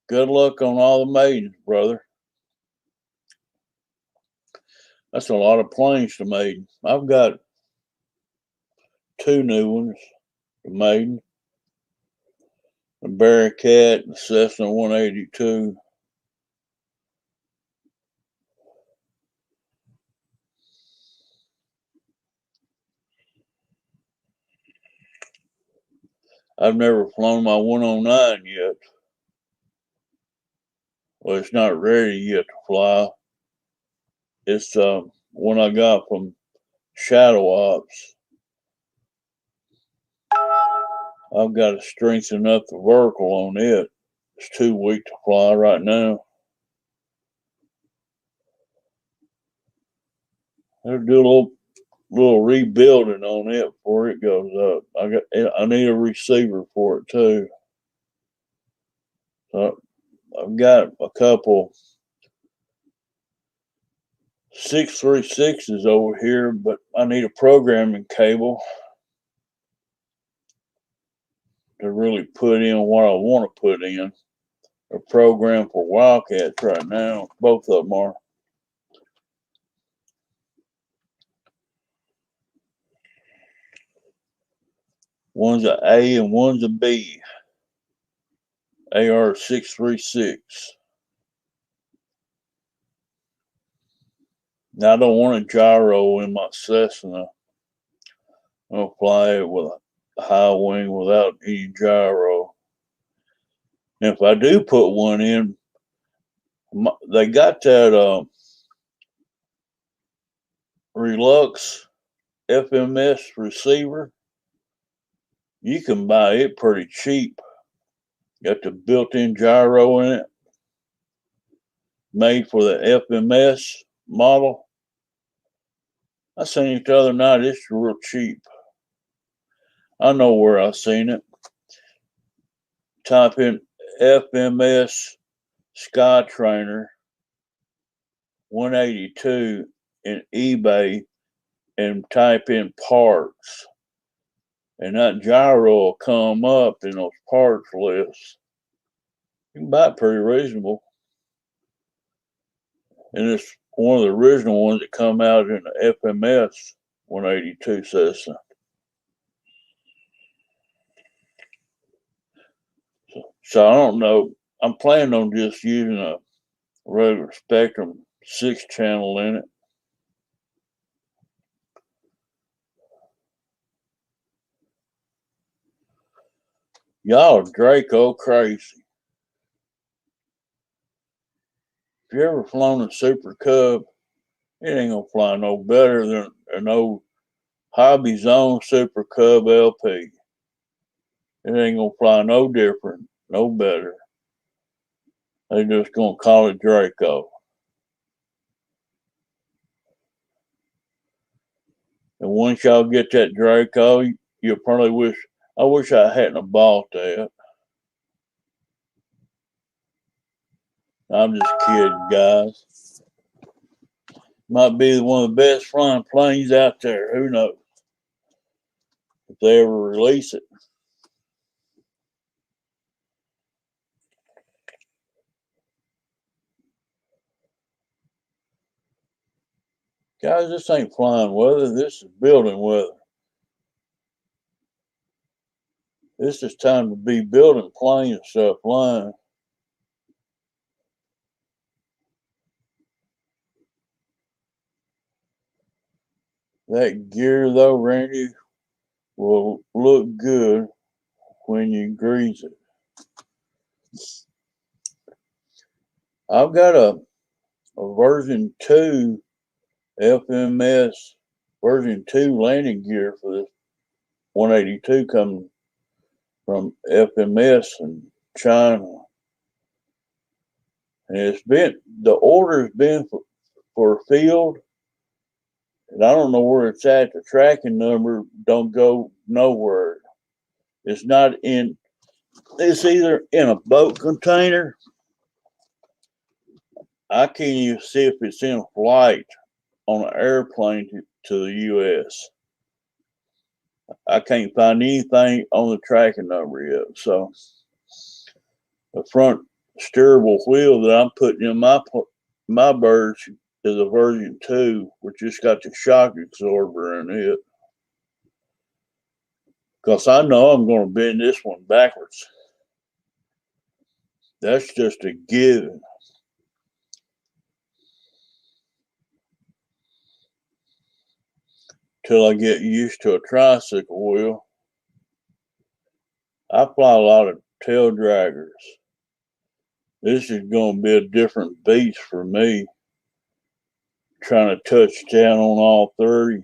Good luck on all the maidens, brother. That's a lot of planes to maiden. I've got two new ones to maiden. The Bearcat and the Cessna 182. I've never flown my 109 yet. Well, it's not ready yet to fly. It's one I got from Shadow Ops. I've got to strengthen up the vertical on it. It's too weak to fly right now. I'll do a little rebuilding on it before it goes up. I need a receiver for it too. So I've got a couple 636s over here, but I need a programming cable to really put in what I want to put in. A program for Wildcats right now. Both of them are. One's a A and one's a B. AR 636. Now I don't want a gyro in my Cessna. I'm gonna fly it with a high wing without any gyro. And if I do put one in, they got that Relux FMS receiver. You can buy it pretty cheap. Got the built-in gyro in it, made for the FMS model. I seen it the other night. It's real cheap. I know where I seen it. Type in FMS Sky Trainer 182 in eBay and type in parts. And that gyro will come up in those parts lists. You can buy it pretty reasonable. And it's one of the original ones that come out in the FMS 182 Cessna. So I don't know. I'm planning on just using a regular Spectrum 6-channel in it. Y'all are Draco crazy. If you ever flown a Super Cub, it ain't gonna fly no better than an old Hobby Zone Super Cub LP. It ain't gonna fly no different, no better. They just gonna call it Draco. And once y'all get that Draco, you'll probably wish, I wish I hadn't bought that. I'm just kidding, guys. Might be one of the best flying planes out there. Who knows? If they ever release it. Guys, this ain't flying weather. This is building weather. This is time to be building planes and stuff flying. That gear, though, Randy, will look good when you grease it. I've got a version 2 FMS version 2 landing gear for this 182 coming from FMS in China. And the order's been for a field, and I don't know where it's at. The tracking number don't go nowhere. It's not in, it's either in a boat container. I can't even see if it's in flight on an airplane to the U.S. I can't find anything on the tracking number yet. So the front steerable wheel that I'm putting in my birds is a version 2, which just got the shock absorber in it. Because I know I'm going to bend this one backwards. That's just a given. Till I get used to a tricycle wheel. I fly a lot of tail draggers. This is going to be a different beast for me, trying to touch down on all 30.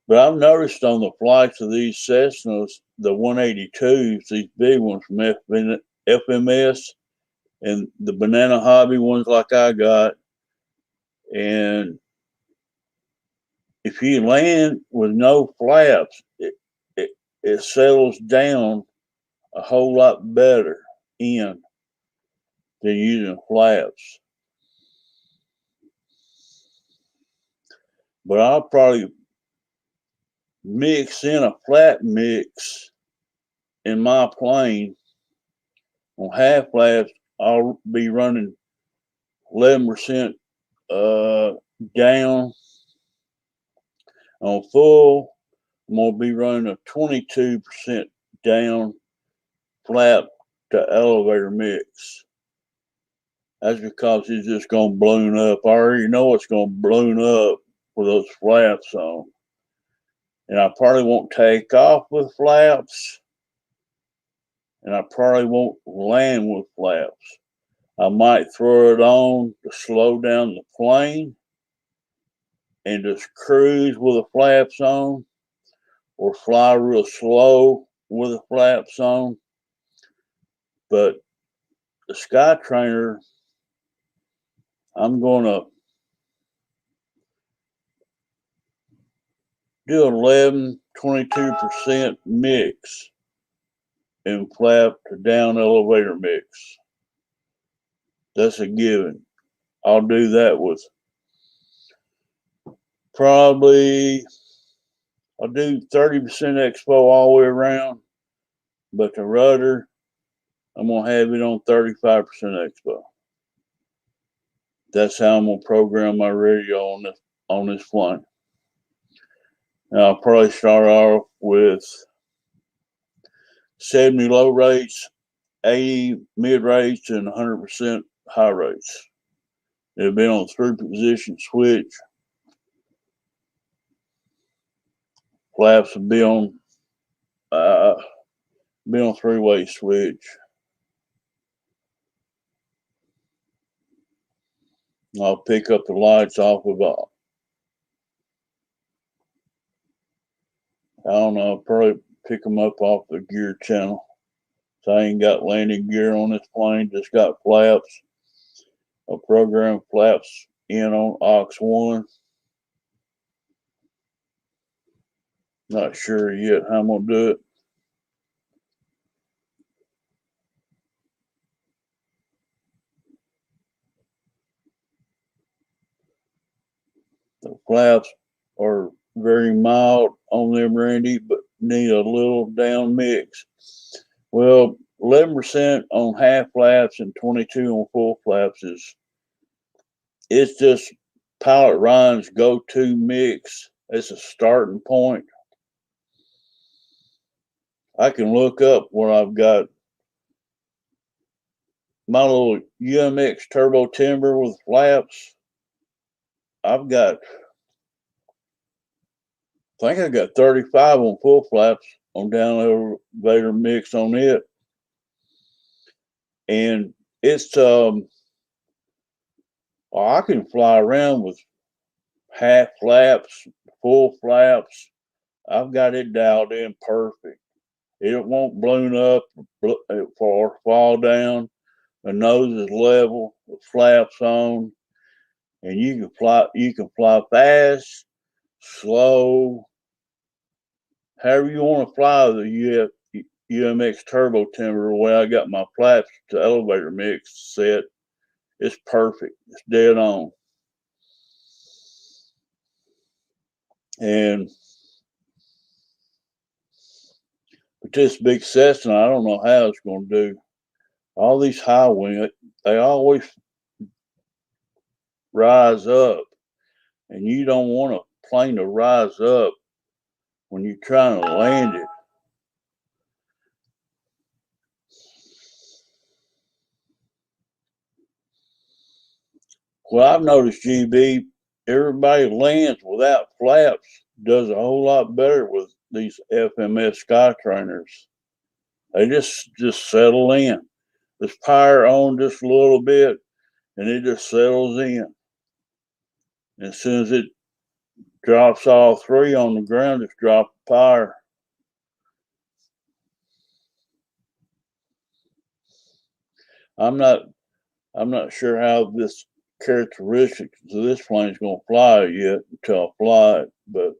But I've noticed on the flights of these Cessnas, the 182s, these big ones from FMS, and the Banana Hobby ones like I got, and if you land with no flaps, it settles down a whole lot better in than using flaps. But I'll probably mix in a flat mix in my plane on half flaps. I'll be running 11% down. On full, I'm going to be running a 22% down flap to elevator mix. That's because it's just going to balloon up. I already know it's going to balloon up with those flaps on. And I probably won't take off with flaps. And I probably won't land with flaps. I might throw it on to slow down the plane and just cruise with the flaps on, or fly real slow with the flaps on. But the Sky Trainer, I'm going to do 22% mix and flap to down elevator mix. That's a given. I'll do that with probably, I'll do 30% expo all the way around, but the rudder, I'm going to have it on 35% expo. That's how I'm going to program my radio on this plane. Now, I'll probably start off with 70 low rates, 80 mid rates, and 100% high rates. It'll be on a 3-position switch. Flaps will be on 3-way switch. I'll pick up the lights off of I don't know, I'll probably pick them up off the gear channel. So I ain't got landing gear on this plane, just got flaps. I'll program flaps in on aux 1. Not sure yet how I'm going to do it. The flaps are very mild on them, Randy, but need a little down mix. Well, 11% on half flaps and 22 on full flaps it's just Pilot Ryan's go-to mix. It's a starting point. I can look up where I've got my little UMX turbo timber with flaps. I think I got 35 on full flaps on down elevator mix on it. And it's I can fly around with half flaps, full flaps, I've got it dialed in perfect. It won't balloon up or fall down. The nose is level, the flaps on, and you can fly. You can fly fast, slow, however you want to fly the UMX Turbo Timber. The way I got my flaps to elevator mix set, it's perfect. It's dead on. And with this big Cessna, I don't know how it's going to do. All these high wing, they always rise up, and you don't want a plane to rise up when you're trying to land it. Well, I've noticed, GB, everybody lands without flaps does a whole lot better with these FMS Skytrainers. They just settle in. Just power on just a little bit, and it just settles in. And as soon as it drops all three on the ground, just drop the power. I'm not sure how this characteristics of this plane is going to fly yet until I fly it, but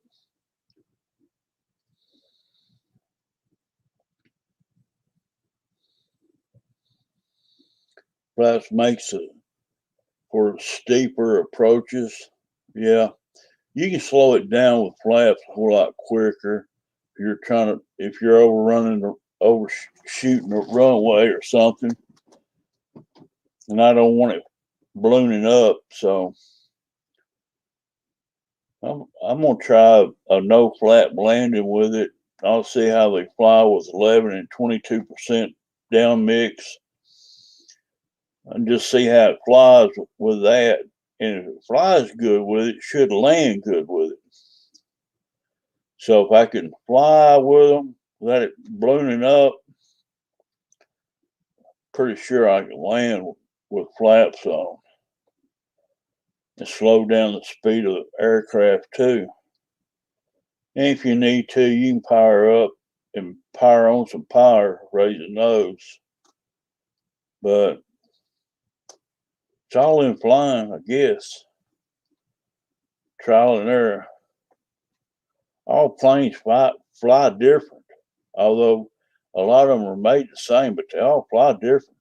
perhaps makes it for steeper approaches. Yeah, you can slow it down with flaps a whole lot quicker. If you're overshooting the runway or something, and I don't want it ballooning up, so I'm gonna try a no flap landing with it. I'll see how they fly with 11 and 22% down mix, and just see how it flies with that. And if it flies good with it, it should land good with it. So if I can fly with them, let it ballooning up, pretty sure I can land with flaps on and slow down the speed of the aircraft too. And if you need to, you can power up and power on some power, raise the nose. But it's all in flying, I guess. Trial and error. All planes fly different, although a lot of them are made the same, but they all fly different.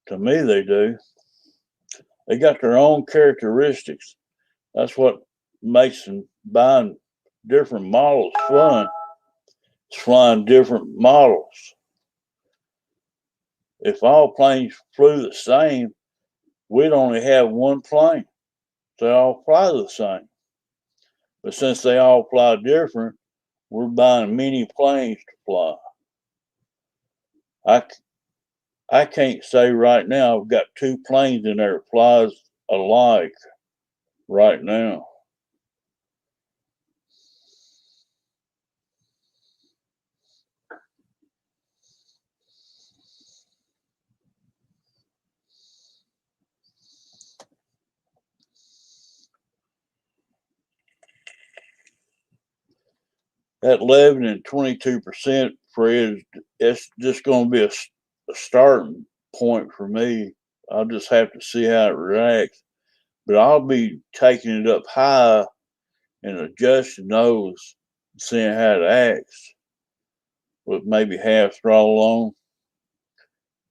To me, they do. They got their own characteristics. That's what makes them buying different models fun. It's flying different models. If all planes flew the same, we'd only have one plane. They all fly the same. But since they all fly different, we're buying many planes to fly. I can't say right now I've got two planes in there that flies alike right now. That 11 and 22%, Fred, it's just going to be a starting point for me. I'll just have to see how it reacts. But I'll be taking it up high and adjusting those, seeing how it acts with maybe half throttle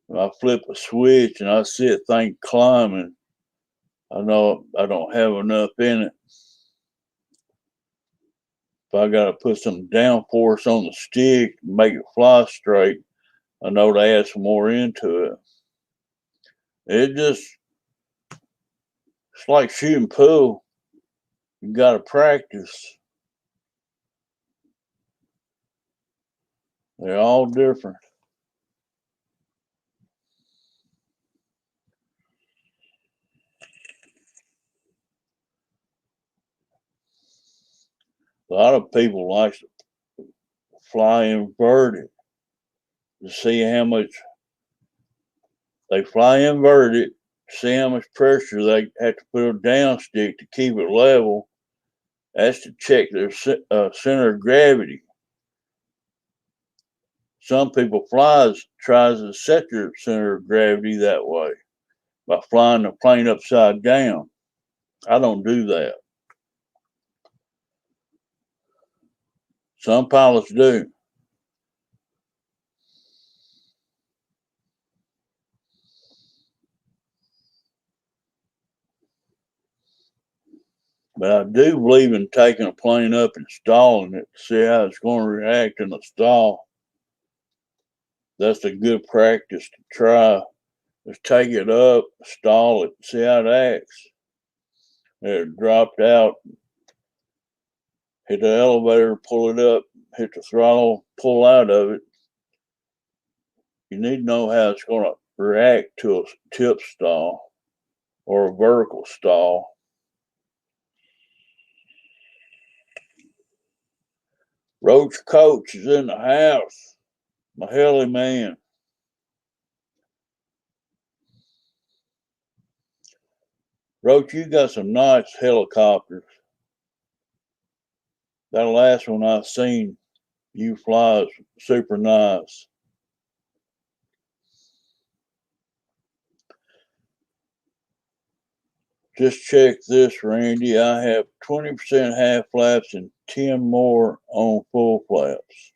on. I flip a switch and I see it thing climbing. I know I don't have enough in it. If I got to put some downforce on the stick to make it fly straight, I know to add some more into it. It's like shooting pool. You got to practice. They're all different. A lot of people like to fly inverted to see how much they fly inverted see how much pressure they have to put a downstick to keep it level. That's to check their center of gravity. Some people tries to set their center of gravity that way by flying the plane upside down. I don't do that. Some pilots do. But I do believe in taking a plane up and stalling it to see how it's going to react in a stall. That's a good practice to try. Just take it up, stall it, see how it acts. It dropped out, hit the elevator, pull it up, hit the throttle, pull out of it. You need to know how it's going to react to a tip stall or a vertical stall. Roach Coach is in the house. My helly man. Roach, you got some nice helicopters. That last one I seen you fly is super nice. Just check this, Randy. I have 20% half flaps and 10 more on full flaps.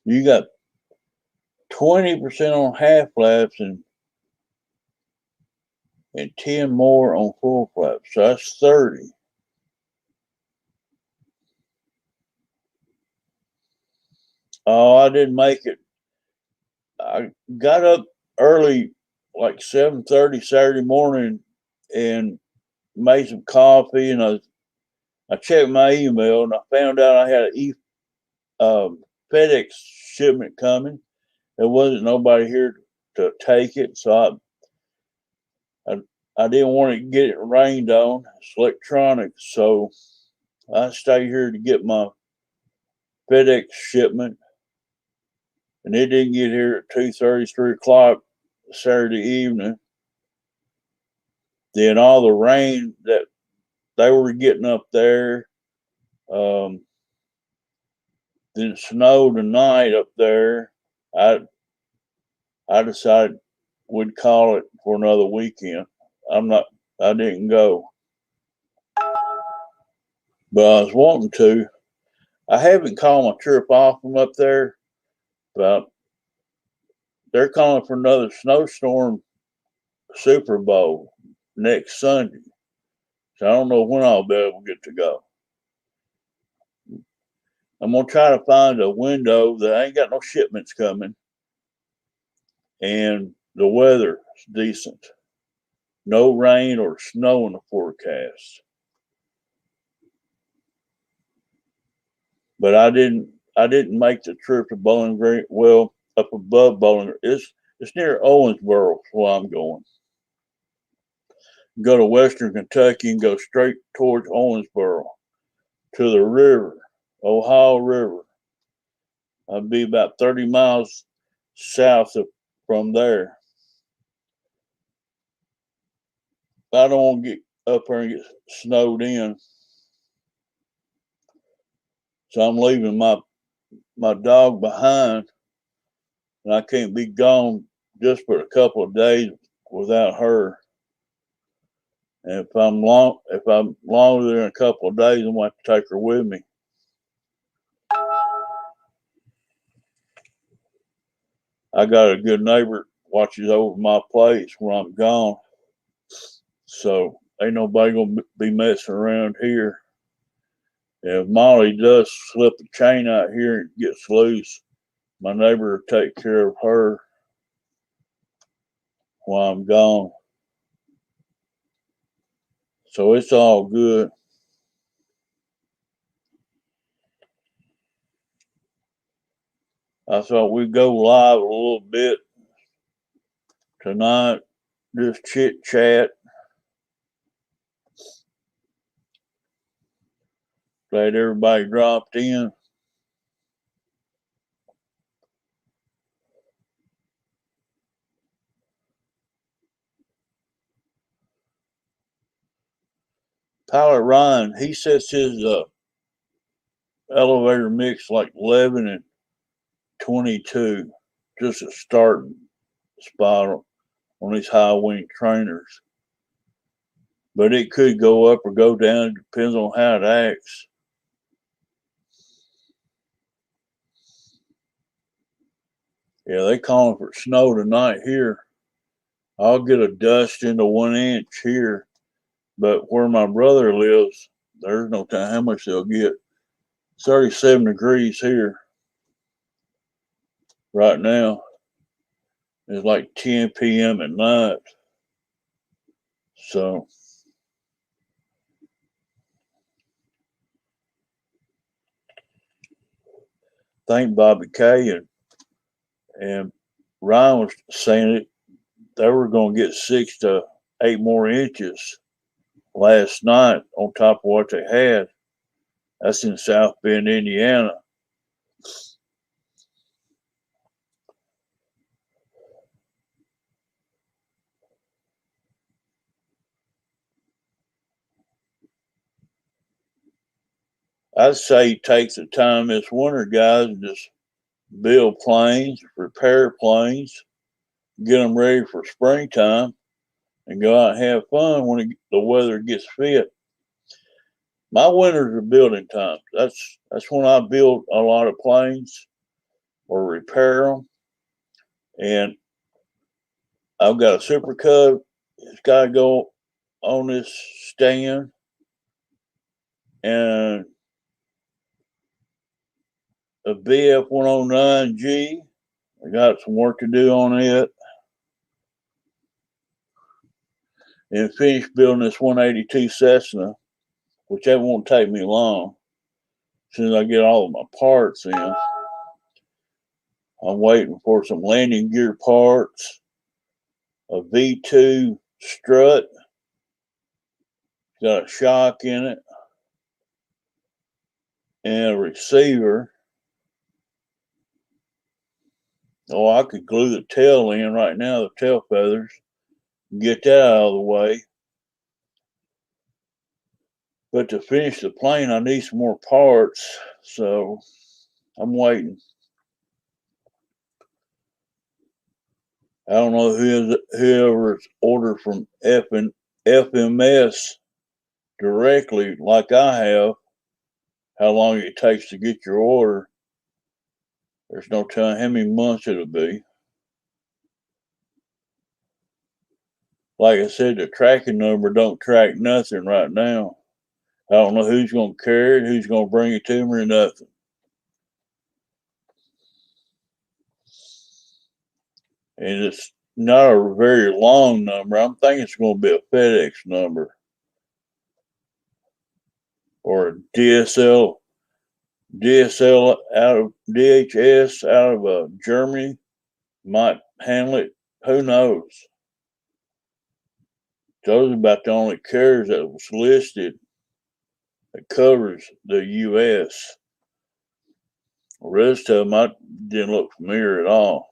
You got 20% on half flaps and 10 more on full flaps. So that's 30. Oh, I didn't make it. I got up early, like 7:30 Saturday morning, and made some coffee, and I checked my email, and I found out I had a FedEx shipment coming. There wasn't nobody here to take it, so I didn't want to get it rained on. It's electronics, so I stayed here to get my FedEx shipment, and it didn't get here at 2:30, 3 o'clock Saturday evening. Then all the rain that they were getting up there, then it snowed tonight up there. I decided we'd call it for another weekend. I didn't go, but I was wanting to. I haven't called my trip off from up there, but they're calling for another snowstorm Super Bowl next Sunday. So I don't know when I'll be able to get to go. I'm going to try to find a window that ain't got no shipments coming and the weather is decent. No rain or snow in the forecast. But I didn't make the trip to Bowling Green. Well, up above Bowling Green. It's near Owensboro where I'm going. Go to Western Kentucky and go straight towards Owensboro to the river, Ohio River. I'd be about 30 miles south from there. I don't want to get up there and get snowed in. So I'm leaving my dog behind, and I can't be gone just for a couple of days without her. And if I'm longer than a couple of days, I'm going to have to take her with me. I got a good neighbor watches over my place when I'm gone, so ain't nobody gonna be messing around here. If Molly does slip the chain out here and gets loose, my neighbor will take care of her while I'm gone. So it's all good. I thought we'd go live a little bit tonight, just chit chat. Glad everybody dropped in. Pilot Ryan, he sets his elevator mix like 11 and 22, just a starting spot on these high wing trainers. But it could go up or go down. It depends on how it acts. Yeah, they calling for snow tonight here. I'll get a dust into 1 inch here. But where my brother lives, there's no telling how much they'll get. 37 degrees here right now. It's like 10 p.m. at night. So I think Bobby K and Ryan was saying it, they were going to get 6 to 8 more inches last night on top of what they had. That's in South Bend, Indiana. I'd say take the time this winter, guys, and just build planes, repair planes, get them ready for springtime, and go out and have fun when the weather gets fit. My winters are building times. That's when I build a lot of planes or repair them. And I've got a Super Cub. It's got to go on this stand, and a BF 109G. I got some work to do on it. And finish building this 182 Cessna, which that won't take me long. As soon as I get all of my parts in, I'm waiting for some landing gear parts, a V2 strut, got a shock in it, and a receiver. Oh, I could glue the tail in right now, the tail feathers, get that out of the way. But to finish the plane, I need some more parts, so I'm waiting. I don't know whoever's ordered from FMS directly, like I have, how long it takes to get your order. There's no telling how many months it'll be. Like I said, the tracking number don't track nothing right now. I don't know who's going to carry it, who's going to bring it to me, or nothing. And it's not a very long number. I'm thinking it's going to be a FedEx number or a DSL out of DHS out of Germany might handle it. Who knows? Those are about the only carriers that was listed that covers the U.S. The rest of them I didn't look familiar at all.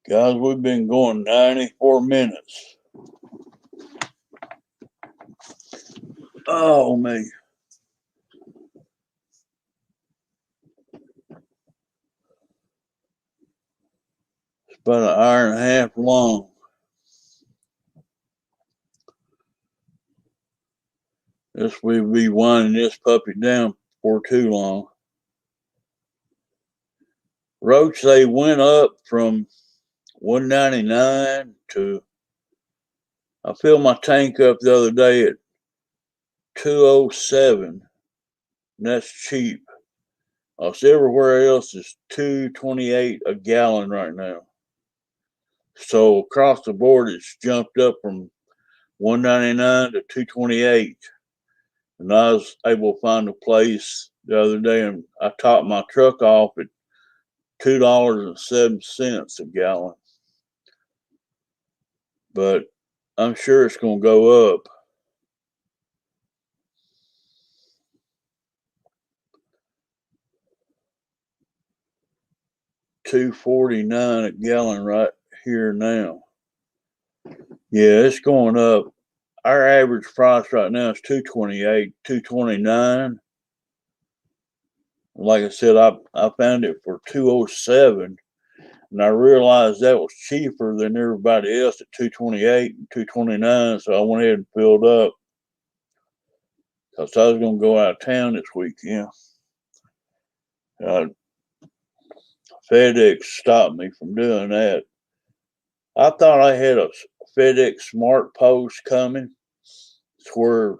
Guys, we've been going 94 minutes. Oh, me. It's about an hour and a half long. This we'll be winding this puppy down for too long. Roach, they went up from $1.99 to, I filled my tank up the other day at $2.07, and that's cheap. Everywhere else is $2.28 a gallon right now. So across the board, it's jumped up from $1.99 to $2.28. And I was able to find a place the other day, and I topped my truck off at $2.07 a gallon. But I'm sure it's going to go up. $2.49 a gallon right here now. Yeah, it's going up. Our average price right now is $2.28, $2.29. Like I said, I found it for $2.07, and I realized that was cheaper than everybody else at $2.28 and $2.29. So I went ahead and filled up because I was going to go out of town this weekend. FedEx stopped me from doing that. I thought I had a FedEx Smart Post coming. It's where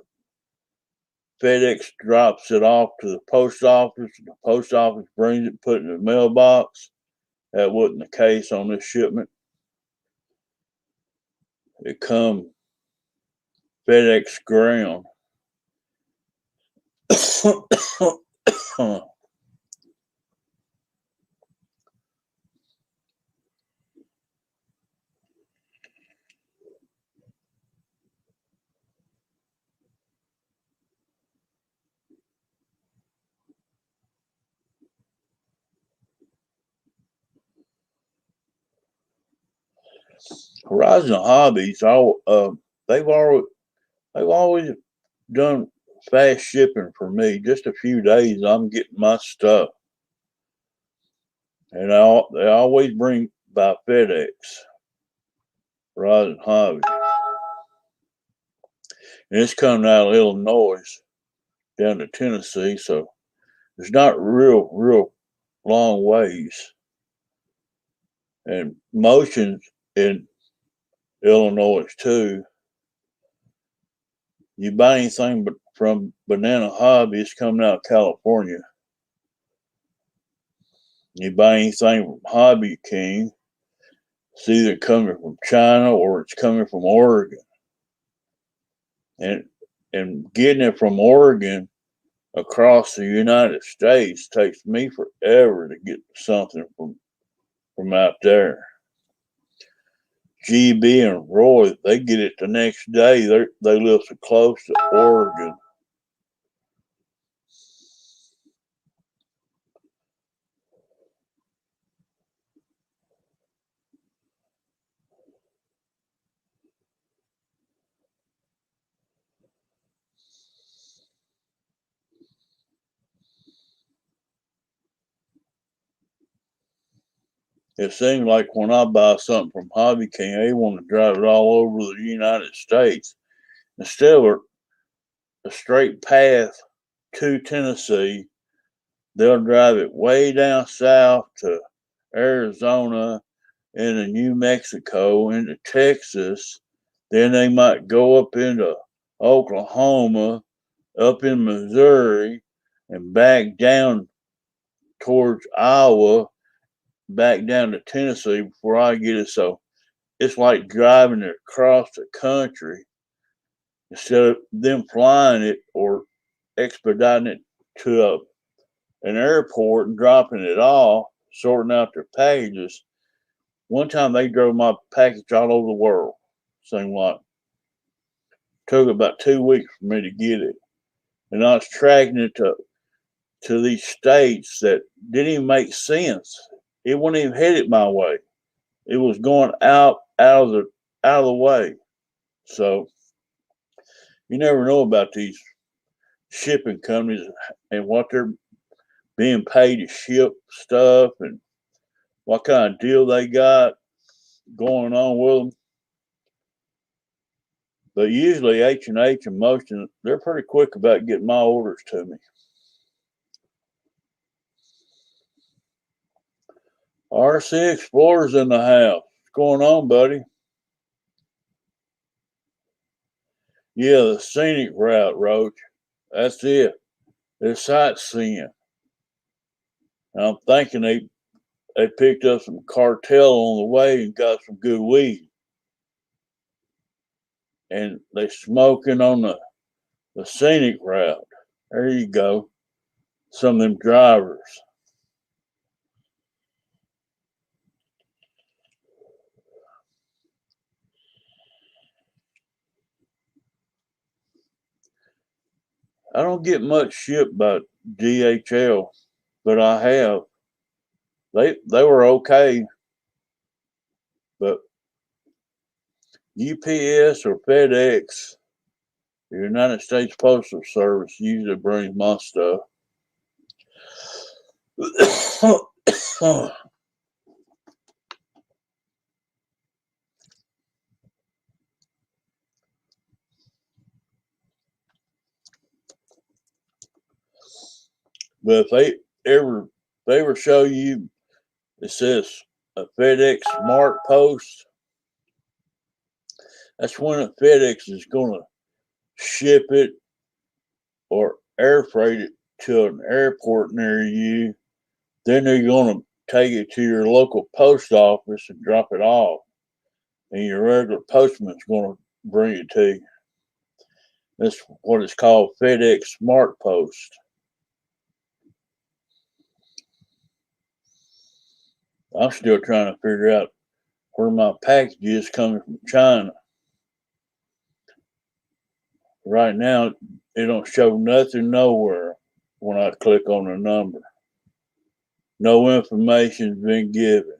FedEx drops it off to the post office, and the post office brings it, put it in the mailbox. That wasn't the case on this shipment. It come FedEx ground. Horizon Hobbies, they've always done fast shipping for me. Just a few days, I'm getting my stuff, and they always bring by FedEx. Horizon Hobbies, and it's coming out of Illinois down to Tennessee, so it's not real long ways. And Motion's in Illinois too. You buy anything but from Banana Hobby, it's coming out of California. You buy anything from Hobby King, it's either coming from China or it's coming from Oregon. And getting it from Oregon across the United States takes me forever to get something from out there. GB and Roy, they get it the next day. They live so close to Oregon. It seems like when I buy something from Hobby King, they want to drive it all over the United States. Instead of a straight path to Tennessee, they'll drive it way down south to Arizona, into New Mexico, into Texas. Then they might go up into Oklahoma, up in Missouri, and back down towards Iowa, back down to Tennessee before I get it. So it's like driving it across the country instead of them flying it or expediting it to an airport and dropping it off, sorting out their packages. One time they drove my package all over the world. Seemed like it took about 2 weeks for me to get it. And I was tracking it to these states that didn't even make sense. It wouldn't even headed my way. It was going out of the way. So you never know about these shipping companies and what they're being paid to ship stuff and what kind of deal they got going on with them. But usually H&H and Motion, they're pretty quick about getting my orders to me. RC Explorer's in the house. going on, buddy? Yeah, the scenic route, Roach. That's it. They're sightseeing. And I'm thinking they picked up some cartel on the way and got some good weed. And they smoking on the scenic route. There you go. Some of them drivers. I don't get much shit about DHL, but I have. They were okay, but UPS or FedEx, the United States Postal Service, usually brings my stuff. But if they ever show you, it says a FedEx Smart Post, that's when a FedEx is going to ship it or air freight it to an airport near you. Then they're going to take it to your local post office and drop it off. And your regular postman's going to bring it to you. That's what it's called, FedEx Smart Post. I'm still trying to figure out where my package is coming from China. Right now, it don't show nothing nowhere when I click on the number. No information's been given.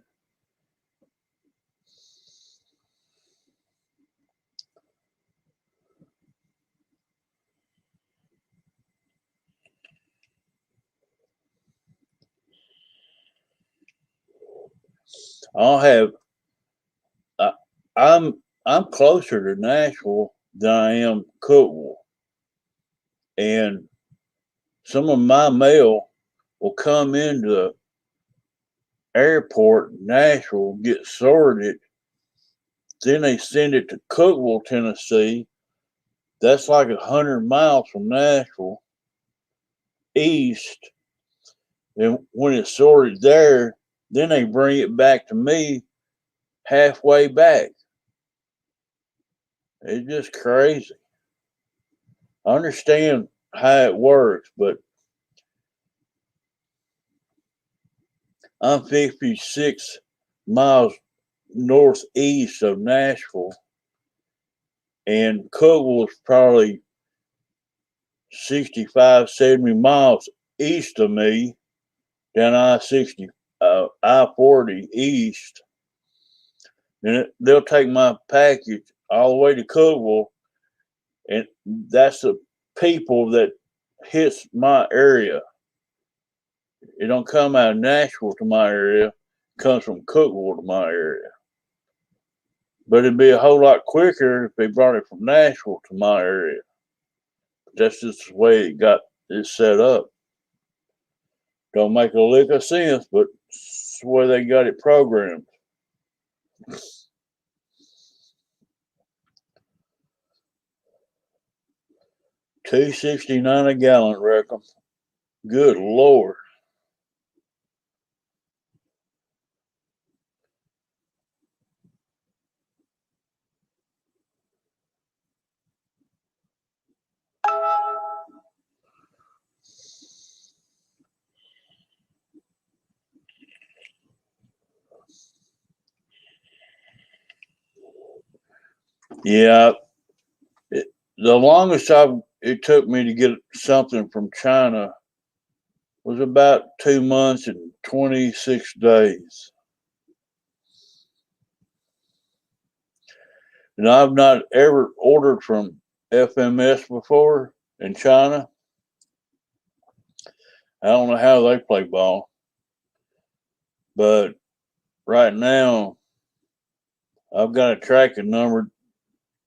I'll have. I, I'm closer to Nashville than I am Cookville, and some of my mail will come into the airport in Nashville, get sorted, then they send it to Cookville, Tennessee. That's like 100 miles from Nashville east. And when it's sorted there, then they bring it back to me halfway back. It's just crazy. I understand how it works, but I'm 56 miles northeast of Nashville, and Cookville is probably 65, 70 miles east of me, down I-40 east. And they'll take my package all the way to Cookville, and that's the people that hits my area. It don't come out of Nashville to my area. It comes from Cookville to my area. But it'd be a whole lot quicker if they brought it from Nashville to my area. That's just the way it set up. Don't make a lick of sense, but it's the way they got it programmed. $2.69 a gallon, reckon. Good Lord. Yeah, the longest it took me to get something from China was about 2 months and 26 days. And I've not ever ordered from FMS before in China. I don't know how they play ball. But right now, I've got a tracking number.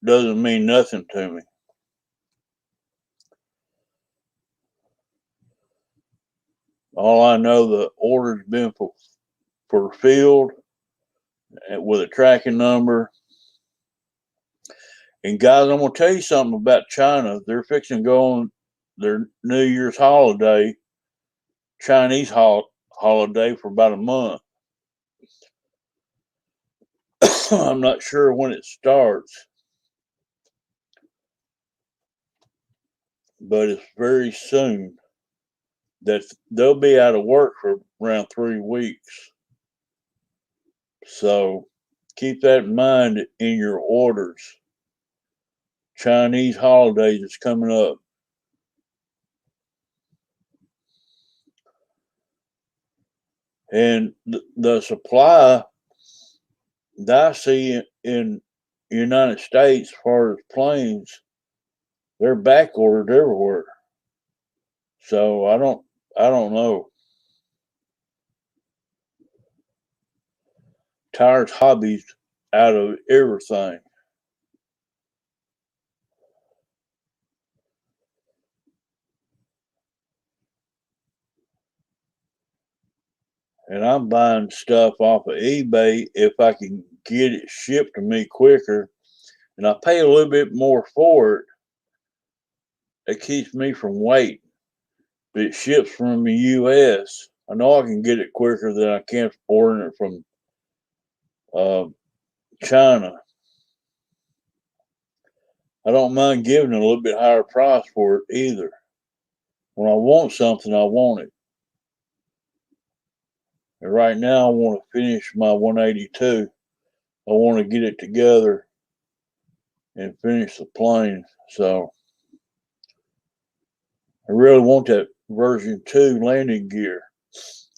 Doesn't mean nothing to me. All I know, the order's been fulfilled, with a tracking number. And guys, I'm gonna tell you something about China. They're fixing to go on their New Year's holiday, Chinese holiday, for about a month. I'm not sure when it starts, but it's very soon. That they'll be out of work for around 3 weeks. So keep that in mind in your orders. Chinese holidays is coming up. And the supply that I see in the United States, as far as planes, they're back ordered everywhere. So I don't know. Tires hobbies out of everything. And I'm buying stuff off of eBay if I can get it shipped to me quicker. And I pay a little bit more for it. It keeps me from waiting. But it ships from the US. I know I can get it quicker than I can ordering it from uh, China. I don't mind giving a little bit higher price for it either. When I want something, I want it. And right now, I want to finish my 182. I want to get it together and finish the plane. So I really want that version 2 landing gear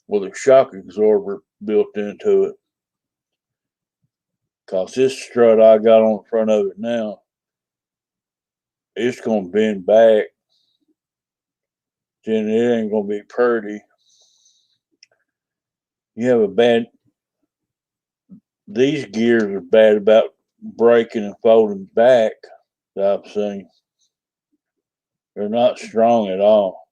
with a shock absorber built into it. Because this strut I got on the front of it now, it's going to bend back. Then it ain't going to be pretty. You have a bad, these gears are bad about breaking and folding back that I've seen. They're not strong at all.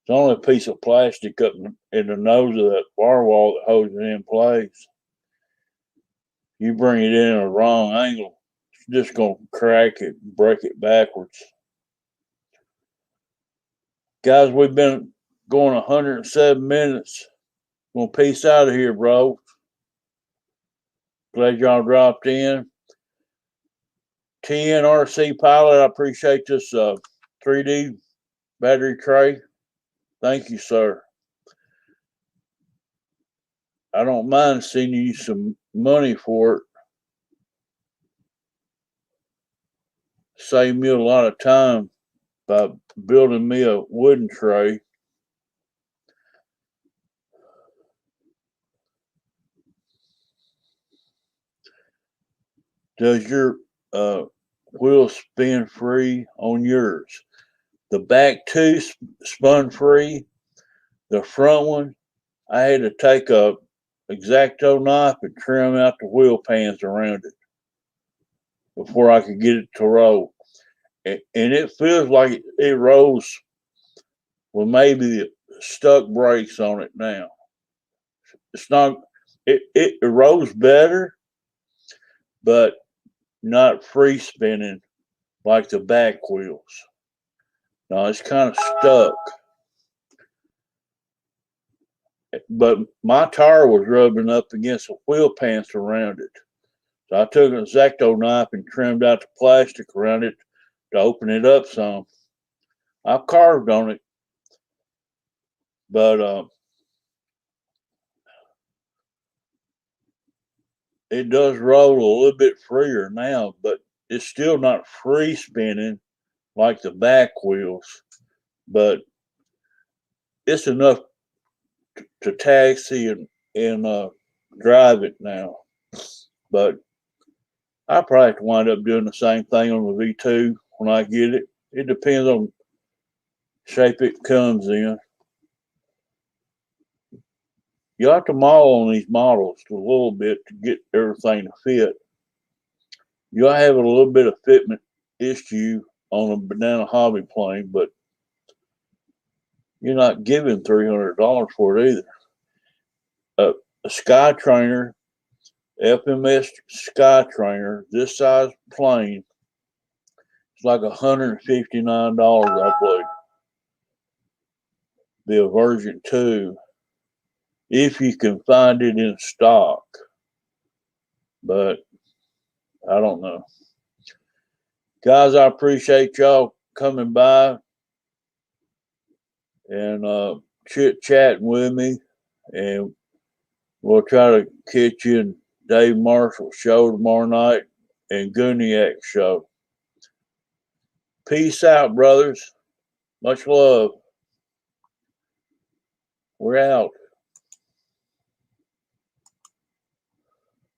It's only a piece of plastic up in the nose of that firewall that holds it in place. You bring it in a wrong angle, it's just going to crack it and break it backwards. Guys, we've been going 107 minutes. Gonna peace out of here, bro. Glad y'all dropped in. TNRC Pilot, I appreciate this 3D battery tray. Thank you, sir. I don't mind sending you some money for it. Save me a lot of time by building me a wooden tray. Does your wheel spin free on yours? The back two spun free. The front one, I had to take a X-Acto knife and trim out the wheel pans around it before I could get it to roll. And it feels like it rolls with maybe stuck brakes on it now. It's not, it rolls better, but not free spinning like the back wheels. No, it's kind of stuck. But my tire was rubbing up against the wheel pants around it. So I took an X-Acto knife and trimmed out the plastic around it to open it up some. I carved on it, but it does roll a little bit freer now, but it's still not free spinning like the back wheels. But it's enough to taxi and drive it now. But I probably have to wind up doing the same thing on the V2 when I get it. It depends on shape it comes in. You have to model on these models a little bit to get everything to fit. You'll have a little bit of fitment issue on a banana hobby plane, but you're not giving $300 for it either. A Sky Trainer FMS Skytrainer, this size plane. It's like $159, I believe. Be a version 2, if you can find it in stock. But I don't know. Guys, I appreciate y'all coming by and chit-chatting with me. And we'll try to catch you in Dave Marshall's show tomorrow night and Gooniac's show. Peace out, brothers. Much love. We're out.